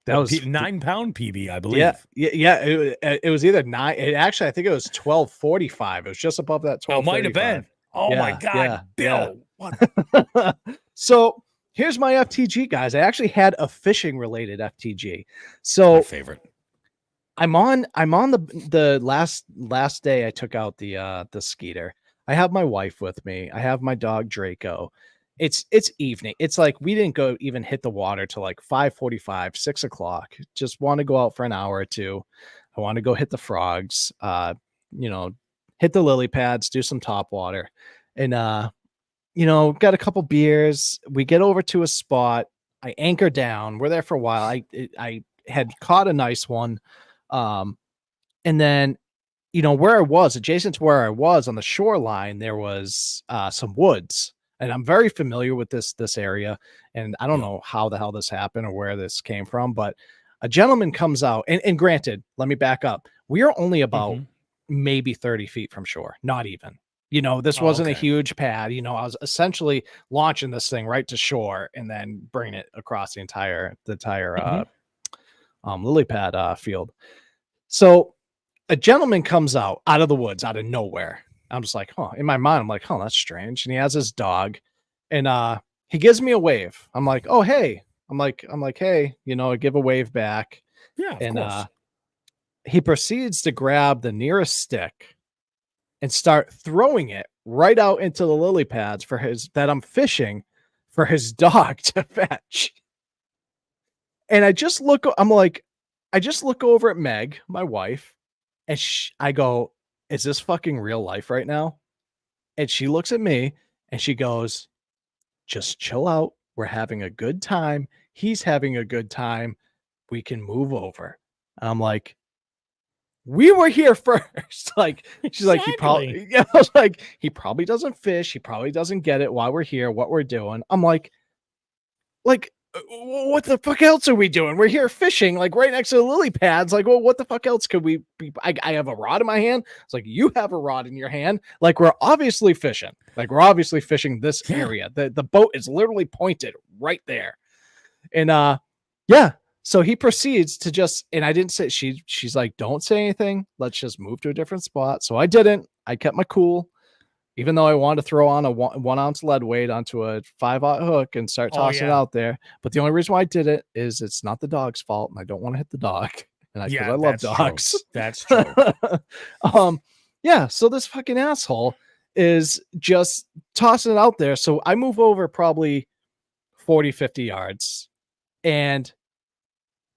Speaker 1: That was
Speaker 2: 9-pound PB, I believe.
Speaker 1: Yeah. It was either 9. I think it was 12:45. It was just above that 12.
Speaker 2: Oh, might have been. Oh my God, Bill! What?
Speaker 1: So here's my FTG, guys. I actually had a fishing related FTG. So
Speaker 2: my favorite.
Speaker 1: I'm on the last day I took out the Skeeter. I have my wife with me. I have my dog Draco. It's evening. It's like we didn't go even hit the water till like 5:45, 6 o'clock. Just want to go out for an hour or two. I want to go hit the frogs, hit the lily pads, do some top water. And got a couple beers. We get over to a spot. I anchor down. We're there for a while. I had caught a nice one. And then, where I was, adjacent to where I was on the shoreline, there was some woods. And I'm very familiar with this area. And I don't know how the hell this happened or where this came from, but a gentleman comes out. And granted, let me back up. We are only about maybe 30 feet from shore, not even. This wasn't a huge pad. I was essentially launching this thing right to shore and then bringing it across the entire lily pad field. So a gentleman comes out of the woods, out of nowhere. I'm just like, in my mind, I'm like, that's strange. And he has his dog and he gives me a wave. I'm like, oh, hey, I'm like, hey, I give a wave back.
Speaker 2: Yeah.
Speaker 1: And he proceeds to grab the nearest stick and start throwing it right out into the lily pads that I'm fishing for his dog to fetch. And I just look over at Meg, my wife, and I go, is this fucking real life right now? And she looks at me and she goes, just chill out. We're having a good time. He's having a good time. We can move over. And I'm like, we were here first. Like, she's like, I was like, he probably doesn't fish. He probably doesn't get it why we're here, what we're doing. I'm like, what the fuck else are we doing? We're here fishing, like right next to the lily pads. Like, well, what the fuck else could we be? I have a rod in my hand. It's like, you have a rod in your hand. Like, we're obviously fishing. Like, we're obviously fishing this area. The boat is literally pointed right there. And so he proceeds to just, and I didn't say, she's like, don't say anything. Let's just move to a different spot. So I didn't. I kept my cool. Even though I wanted to throw on a 1 ounce lead weight onto a 5/0 hook and start tossing it out there. But the only reason why I did it is it's not the dog's fault. And I don't want to hit the dog. And I love dogs.
Speaker 2: True. That's true.
Speaker 1: So this fucking asshole is just tossing it out there. So I move over probably 40, 50 yards and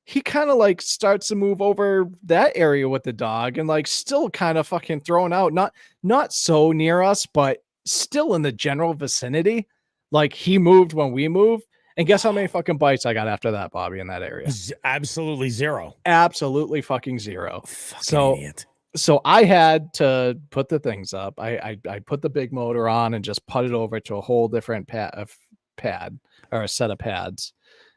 Speaker 1: he kind of like starts to move over that area with the dog and like still kind of fucking throwing out, not so near us, but still in the general vicinity. Like he moved when we moved. And guess how many fucking bites I got after that, Bobby, in that area?
Speaker 2: Absolutely zero.
Speaker 1: Absolutely fucking zero.
Speaker 2: Fucking idiot.
Speaker 1: So I had to put the things up. I put the big motor on and just put it over to a whole different pad or a set of pads.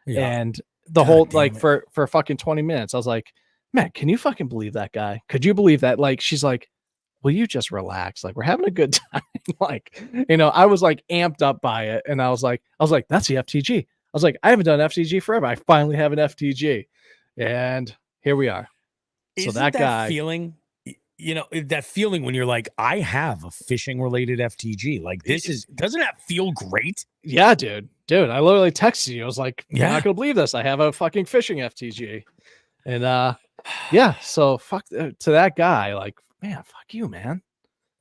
Speaker 1: Yeah. And the whole like for fucking 20 minutes, I was like, man, can you fucking believe that guy? Could you believe that? Like, she's like, will you just relax? Like, we're having a good time. Like, I was like amped up by it. And I was like, that's the FTG. I was like, I haven't done FTG forever. I finally have an FTG. And here we are.
Speaker 2: Isn't that guy feeling, that feeling when you're like, I have a fishing related FTG. Like doesn't that feel great?
Speaker 1: Yeah, dude. I literally texted you. I was like, you're not gonna believe this. I have a fucking fishing FTG. And so fuck to that guy. Like, man, fuck you, man.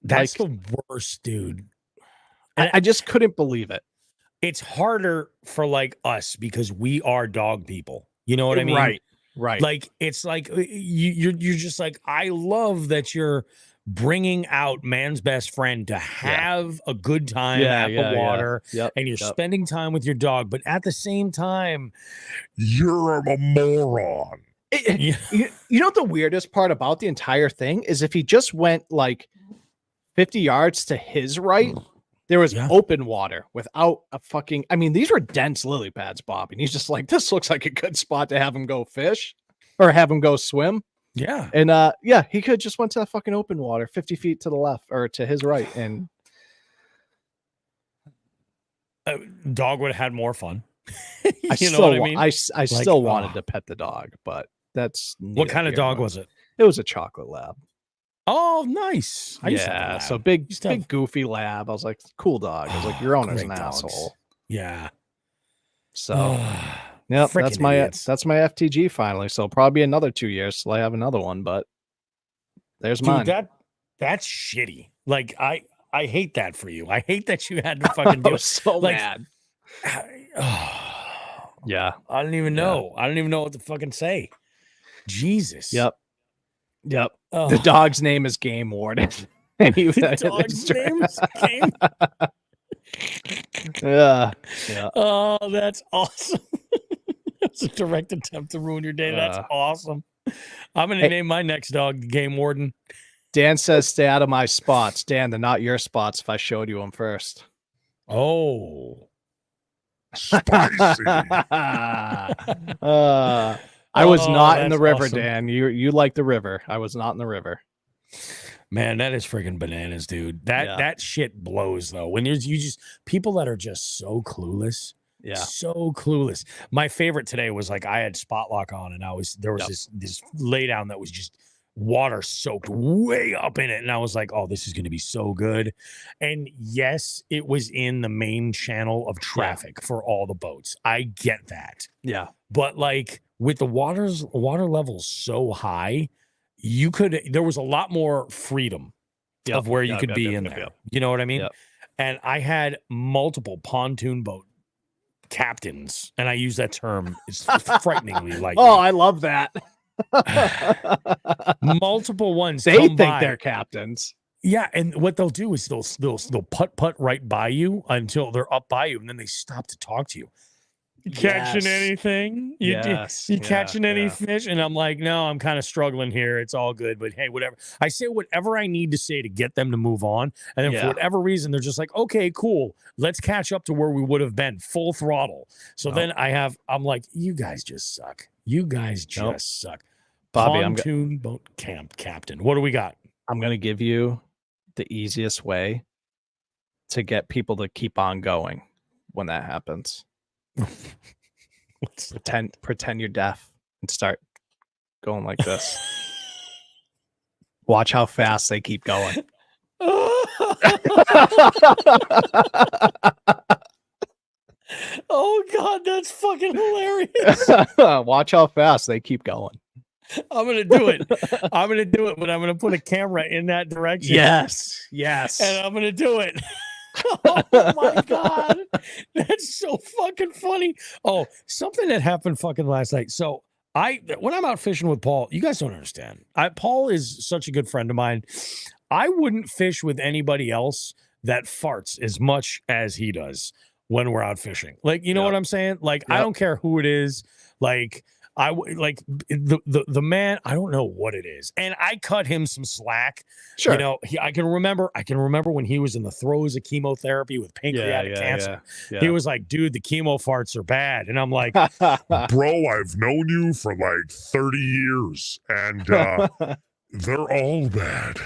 Speaker 2: That's like, the worst, dude.
Speaker 1: I just couldn't believe it.
Speaker 2: It's harder for like us because we are dog people. You know what I mean?
Speaker 1: Right.
Speaker 2: Like it's like you're just like, I love that you're bringing out man's best friend to have a good time at the water, and you're spending time with your dog, but at the same time,
Speaker 3: you're a moron.
Speaker 1: You know what the weirdest part about the entire thing is? If he just went like 50 yards to his right, there was open water without a fucking, I mean, these were dense lily pads, Bob. And he's just like, this looks like a good spot to have him go fish or have him go swim.
Speaker 2: Yeah.
Speaker 1: And he could just went to that fucking open water 50 feet to the left or to his right. And
Speaker 2: dog would have had more fun.
Speaker 1: I still wanted to pet the dog, but that's
Speaker 2: what kind of dog was it?
Speaker 1: It was a chocolate lab.
Speaker 2: Oh, nice.
Speaker 1: So big goofy lab. I was like, cool dog. I was like, your owner's an asshole.
Speaker 2: Yeah.
Speaker 1: So that's my FTG finally. So probably another 2 years till I have another one, but there's mine.
Speaker 2: That's shitty. Like I hate that for you. I hate that you had to fucking do it.
Speaker 1: So mad. Yeah.
Speaker 2: I don't even know. I don't even know what to fucking say. Jesus.
Speaker 1: Yep. Oh. The dog's name is Game Warden. And
Speaker 2: the dog's name is Game.
Speaker 1: Yeah.
Speaker 2: Oh, that's awesome. That's a direct attempt to ruin your day. That's awesome. I'm gonna name my next dog Game Warden.
Speaker 1: Dan says, "Stay out of my spots." Dan, they're not your spots. If I showed you them first.
Speaker 2: Oh.
Speaker 3: Spicy.
Speaker 1: I was not in the river,
Speaker 2: awesome.
Speaker 1: Dan. You like the river. I was not in the river.
Speaker 2: Man, that is freaking bananas, dude. That shit blows though. When you just people that are just so clueless.
Speaker 1: Yeah.
Speaker 2: So clueless. My favorite today was like I had spot lock on and there was this lay down that was just water soaked way up in it. And I was like, oh, this is going to be so good. And yes, it was in the main channel of traffic for all the boats. I get that.
Speaker 1: Yeah.
Speaker 2: But like with the water levels so high, there was a lot more freedom of where you could be in there. You know what I mean?
Speaker 1: Yep.
Speaker 2: And I had multiple pontoon boat captains, and I use that term it's frighteningly like
Speaker 1: I love that.
Speaker 2: Multiple ones
Speaker 1: they think they're captains.
Speaker 2: Yeah, and what they'll do is they'll putt right by you until they're up by you, and then they stop to talk to you. Catching anything? You catching any fish? And I'm like, no, I'm kind of struggling here. It's all good, but hey, whatever. I say whatever I need to say to get them to move on, and then for whatever reason, they're just like, okay, cool, let's catch up to where we would have been, full throttle. So then I'm like, you guys just suck. You guys just suck.
Speaker 1: Bobby,
Speaker 2: pontoon boat camp captain. What do we got? I'm
Speaker 1: gonna give you the easiest way to get people to keep on going when that happens. Pretend you're deaf and start going like this. Watch how fast they keep going.
Speaker 2: Oh God, that's fucking hilarious.
Speaker 1: Watch how fast they keep going.
Speaker 2: I'm gonna do it. But I'm gonna put a camera in that direction.
Speaker 1: Yes.
Speaker 2: And I'm gonna do it. Oh my God, that's so fucking funny. Oh, something that happened fucking last night. So when I'm out fishing with Paul, you guys don't understand. Paul is such a good friend of mine. I wouldn't fish with anybody else that farts as much as he does when we're out fishing. Like, you know what I'm saying? Like, I don't care who it is. Like, the man, I don't know what it is. And I cut him some slack.
Speaker 1: Sure.
Speaker 2: You know, I can remember when he was in the throes of chemotherapy with pancreatic cancer. He was like, dude, the chemo farts are bad. And I'm like,
Speaker 3: bro, I've known you for like 30 years and they're all bad.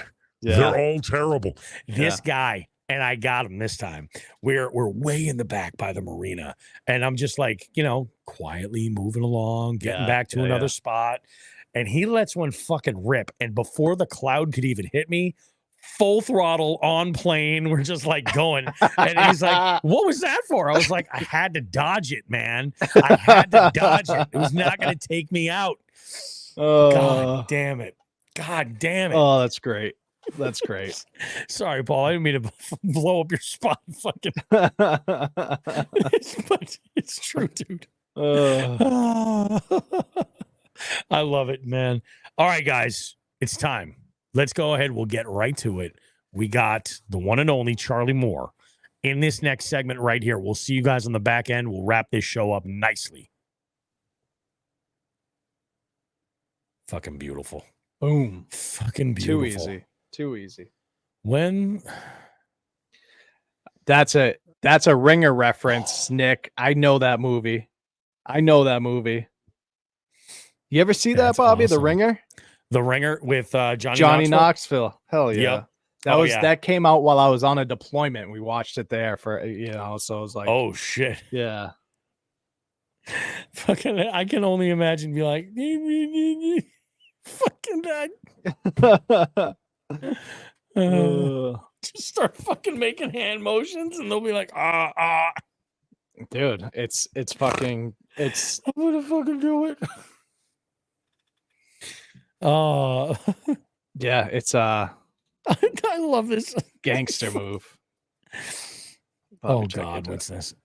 Speaker 3: Yeah. They're all terrible.
Speaker 2: This guy, and I got him this time. We're way in the back by the marina. And I'm just like, you know, quietly moving along, getting back to another spot. And he lets one fucking rip. And before the cloud could even hit me, full throttle on plane. We're just like going. And he's like, what was that for? I was like, I had to dodge it, man. I had to dodge it. It was not going to take me out. God damn it.
Speaker 1: Oh, that's great. That's great.
Speaker 2: Sorry, Paul. I didn't mean to blow up your spot. Fucking. But it's true, dude. I love it, man. All right, guys. It's time. let's go ahead. We'll get right to it. We got the one and only Charlie Moore in this next segment right here. We'll see you guys on the back end. We'll wrap this show up nicely. Fucking beautiful.
Speaker 1: Boom.
Speaker 2: Fucking beautiful.
Speaker 1: Too easy. Too easy.
Speaker 2: When
Speaker 1: that's a Ringer reference, Nick. I know that movie. You ever see that, Bobby?
Speaker 2: Awesome.
Speaker 1: The Ringer?
Speaker 2: The Ringer with
Speaker 1: Johnny Knoxville. Hell yeah.
Speaker 2: Yep.
Speaker 1: That came out while I was on a deployment. We watched it there for so it was like,
Speaker 2: oh shit.
Speaker 1: Yeah.
Speaker 2: Fucking I can only imagine be like fucking that. Just start fucking making hand motions and they'll be like,
Speaker 1: Dude, it's fucking it's
Speaker 2: I'm gonna fucking do it. Oh
Speaker 1: yeah, it's
Speaker 2: I love this
Speaker 1: gangster move.
Speaker 2: Oh God, what's this?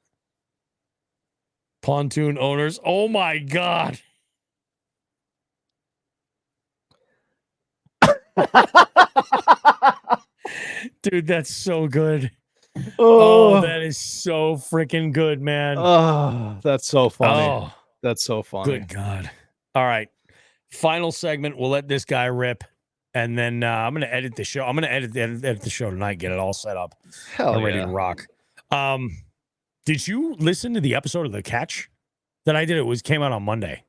Speaker 2: Pontoon owners. Oh my God. Dude, that's so good. Oh, that is so freaking good, man.
Speaker 1: Oh, that's so funny.
Speaker 2: Oh,
Speaker 1: that's so funny.
Speaker 2: Good God. All right. Final segment. We'll let this guy rip. And then I'm going to edit the show. I'm going to edit the show tonight, get it all set up.
Speaker 1: Hell
Speaker 2: I'm ready to rock. Did you listen to the episode of The Catch that I did? It came out on Monday.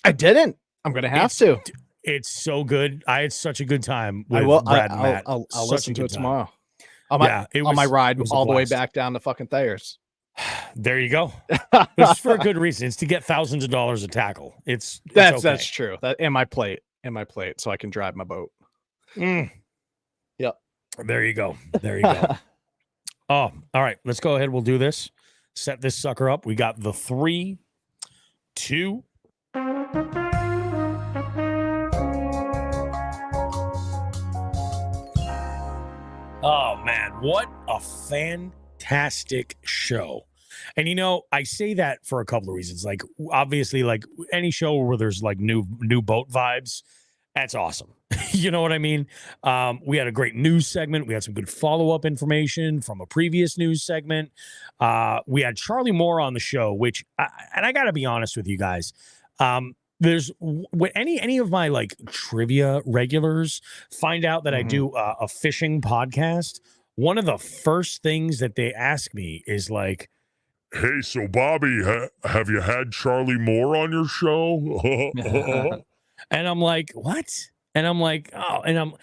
Speaker 1: I didn't. I'm going to have to.
Speaker 2: It's so good. I had such a good time with Brad and Matt.
Speaker 1: I'll listen to it tomorrow.
Speaker 2: On
Speaker 1: my ride all the way back down to fucking Thayers.
Speaker 2: There you go. It's for a good reason. It's to get thousands of dollars a tackle.
Speaker 1: That's true. That and my plate, so I can drive my boat.
Speaker 2: Yep. There you go. Oh, all right. Let's go ahead. We'll do this. Set this sucker up. We got the 3, 2. Oh man, what a fantastic show. And I say that for a couple of reasons. Like obviously, like any show where there's like new boat vibes, that's awesome. You know what I mean? We had a great news segment. We had some good follow-up information from a previous news segment. We had Charlie Moore on the show, which I got to be honest with you guys. There's any of my like trivia regulars find out that I do a fishing podcast. One of the first things that they ask me is like,
Speaker 3: "Hey, so Bobby, have you had Charlie Moore on your show?"
Speaker 2: And I'm like, "What?" And I'm like, "Oh," and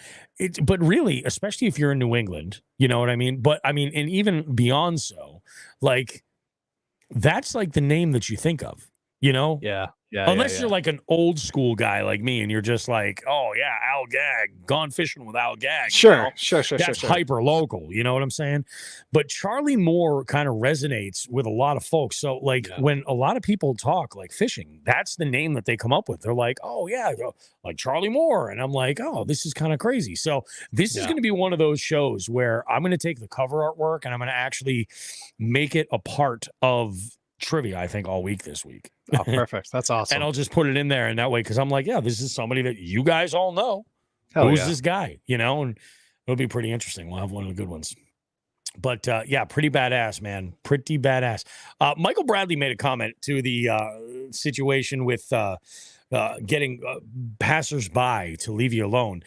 Speaker 2: but really, especially if you're in New England, you know what I mean? But I mean, and even beyond so, like that's like the name that you think of,
Speaker 1: Yeah.
Speaker 2: Unless you're like an old school guy like me and you're just like, oh yeah, Al Gag, Gone Fishing with Al Gag.
Speaker 1: Sure.
Speaker 2: That's hyper local. You know what I'm saying? But Charlie Moore kind of resonates with a lot of folks. So like when a lot of people talk like fishing, that's the name that they come up with. They're like, oh yeah, like Charlie Moore. And I'm like, oh, this is kind of crazy. So this is going to be one of those shows where I'm going to take the cover artwork and I'm going to actually make it a part of trivia, I think, all week this week.
Speaker 1: Oh, perfect. That's awesome.
Speaker 2: And I'll just put it in there in that way because I'm like, yeah, this is somebody that you guys all know. Who's this guy? And it'll be pretty interesting. We'll have one of the good ones. But yeah, pretty badass, man. Pretty badass. Michael Bradley made a comment to the situation with getting passersby to leave you alone.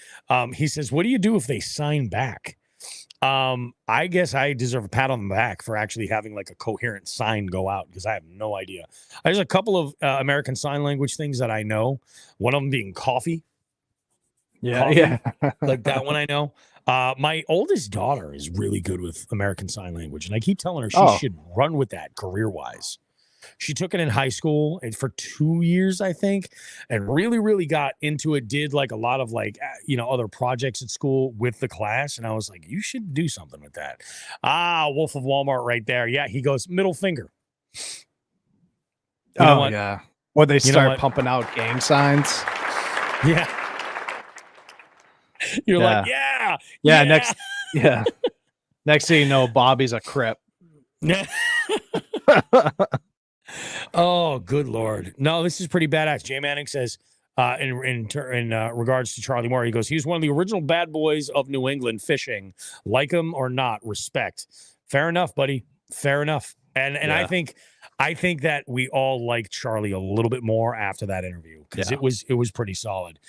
Speaker 2: He says, what do you do if they sign back? I guess I deserve a pat on the back for actually having like a coherent sign go out because I have no idea. There's a couple of American Sign Language things that I know. One of them being coffee.
Speaker 1: Yeah.
Speaker 2: Like that one I know. My oldest daughter is really good with American Sign Language, and I keep telling her she should run with that career-wise. She took it in high school and for 2 years, I think, and really, really got into it, did like a lot of like, other projects at school with the class. And I was like, you should do something with that. Wolf of Walmart right there. Yeah. He goes, middle finger.
Speaker 1: Yeah. Or they start pumping out gang signs.
Speaker 2: Yeah. You're like, yeah.
Speaker 1: Next thing you know, Bobby's a Crip.
Speaker 2: Oh, good Lord. No, this is pretty badass. Jay Manning says, in regards to Charlie Moore. He goes, he's one of the original bad boys of New England fishing. Like him or not, respect. Fair enough, buddy. Fair enough. And
Speaker 1: Yeah.
Speaker 2: I think that we all liked Charlie a little bit more after that interview because it was pretty solid.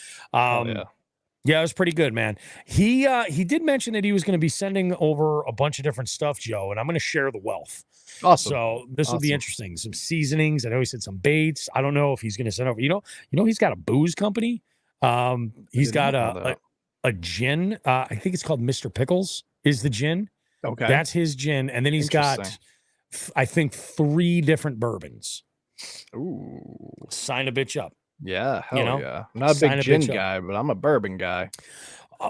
Speaker 2: Yeah, it was pretty good, man. He did mention that he was going to be sending over a bunch of different stuff, Joe, and I'm going to share the wealth.
Speaker 1: Awesome.
Speaker 2: So this will be interesting. Some seasonings. I know he said some baits. I don't know if he's going to send over. You know, he's got a booze company. He's got a gin. I think it's called Mr. Pickles. Is the gin?
Speaker 1: Okay,
Speaker 2: that's his gin, and then he's got, I think, 3 different bourbons.
Speaker 1: Ooh,
Speaker 2: sign a bitch up.
Speaker 1: Yeah, hell yeah. I'm not a big gin guy, but I'm a bourbon guy.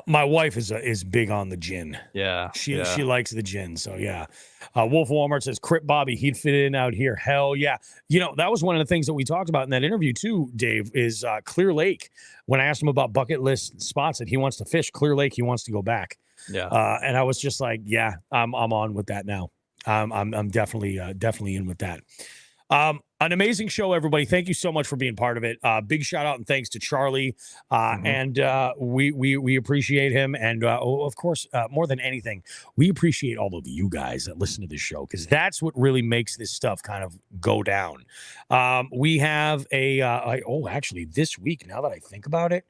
Speaker 2: My wife is big on the gin.
Speaker 1: Yeah,
Speaker 2: she likes the gin. So yeah. Wolf Walmart says Crip Bobby, he'd fit in out here. Hell yeah. You know, that was one of the things that we talked about in that interview too, Dave, is Clear Lake. When I asked him about bucket list spots that he wants to fish, Clear Lake, he wants to go back.
Speaker 1: Yeah.
Speaker 2: And I was just like, yeah, I'm on with that now. I'm definitely in with that. An amazing show, everybody. Thank you so much for being part of it. Big shout out and thanks to Charlie. And we appreciate him. And of course, more than anything, we appreciate all of you guys that listen to this show because that's what really makes this stuff kind of go down. We have actually this week, now that I think about it,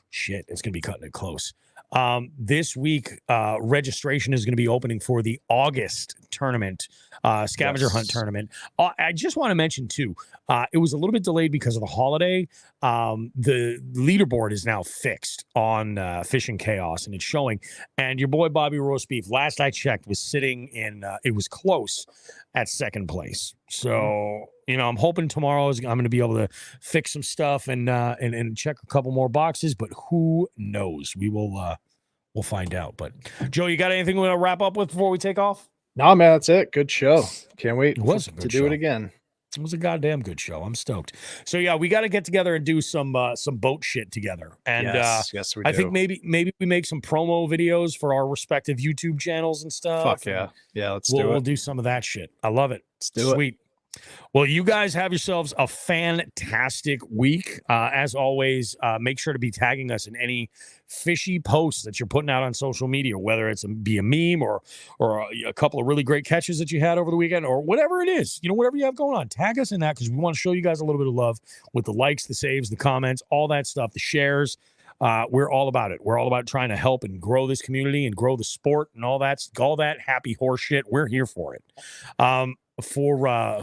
Speaker 2: shit, it's going to be cutting it close. This week, registration is going to be opening for the August tournament, scavenger hunt tournament. I just want to mention too, it was a little bit delayed because of the holiday. The leaderboard is now fixed on Fishing Chaos, and it's showing. And your boy Bobby Roast Beef, last I checked, was sitting in. It was close at 2nd place. So you know, I'm hoping tomorrow I'm going to be able to fix some stuff and check a couple more boxes. But who knows? We'll find out. But Joe, you got anything we want to wrap up with before we take off?
Speaker 1: No, man, that's it. Good show. Can't wait
Speaker 2: to
Speaker 1: do it again.
Speaker 2: It was a goddamn good show. I'm stoked. So yeah, we got to get together and do some boat shit together. And
Speaker 1: yes, we do.
Speaker 2: I think maybe we make some promo videos for our respective YouTube channels and stuff.
Speaker 1: Fuck yeah. Yeah, we'll
Speaker 2: do some of that shit. I love it.
Speaker 1: Let's do it.
Speaker 2: Sweet. Well, you guys have yourselves a fantastic week. As always, make sure to be tagging us in any fishy posts that you're putting out on social media, whether it's be a meme or a couple of really great catches that you had over the weekend or whatever it is. You know, whatever you have going on, tag us in that because we want to show you guys a little bit of love with the likes, the saves, the comments, all that stuff, the shares. We're all about it. We're all about trying to help and grow this community and grow the sport and all that happy horse shit. We're here for it. For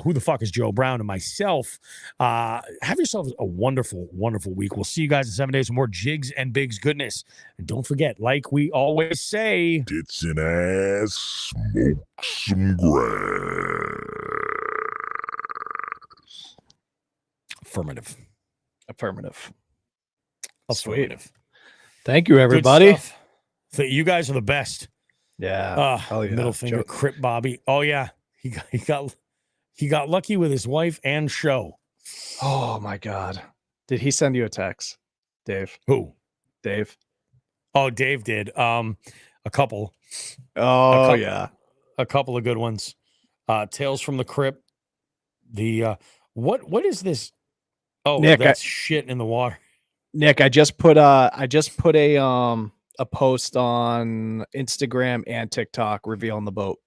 Speaker 2: Who the Fuck is Joe Brown and myself, have yourselves a wonderful, wonderful week. We'll see you guys in 7 days for more Jigs and Bigs goodness. And don't forget, like we always say,
Speaker 3: tits and ass, smoke some grass.
Speaker 2: Affirmative.
Speaker 1: Sweet. Thank you, everybody.
Speaker 2: You guys are the best.
Speaker 1: Yeah.
Speaker 2: Middle finger, Crip Bobby. Oh yeah. He got lucky with his wife and show.
Speaker 1: Oh my God. Did he send you a text, Dave?
Speaker 2: Who?
Speaker 1: Dave.
Speaker 2: Oh, Dave did. A couple.
Speaker 1: Oh, yeah.
Speaker 2: A couple of good ones. Tales from the Crypt. The what is this? Oh, Nick, that's shit in the water.
Speaker 1: Nick, I just put a post on Instagram and TikTok revealing the boat.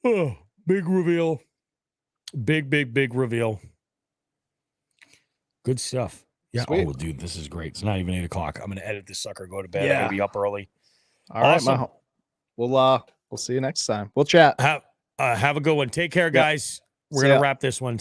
Speaker 2: Oh, big reveal. Big reveal. Good stuff. Yeah. Sweet. Oh, dude, this is great. It's not even 8 o'clock. I'm going to edit this sucker, go to bed. Yeah. I'm going to be up early.
Speaker 1: All awesome. Right. We'll see you next time. We'll chat.
Speaker 2: Have a good one. Take care, guys. We're going to wrap this one.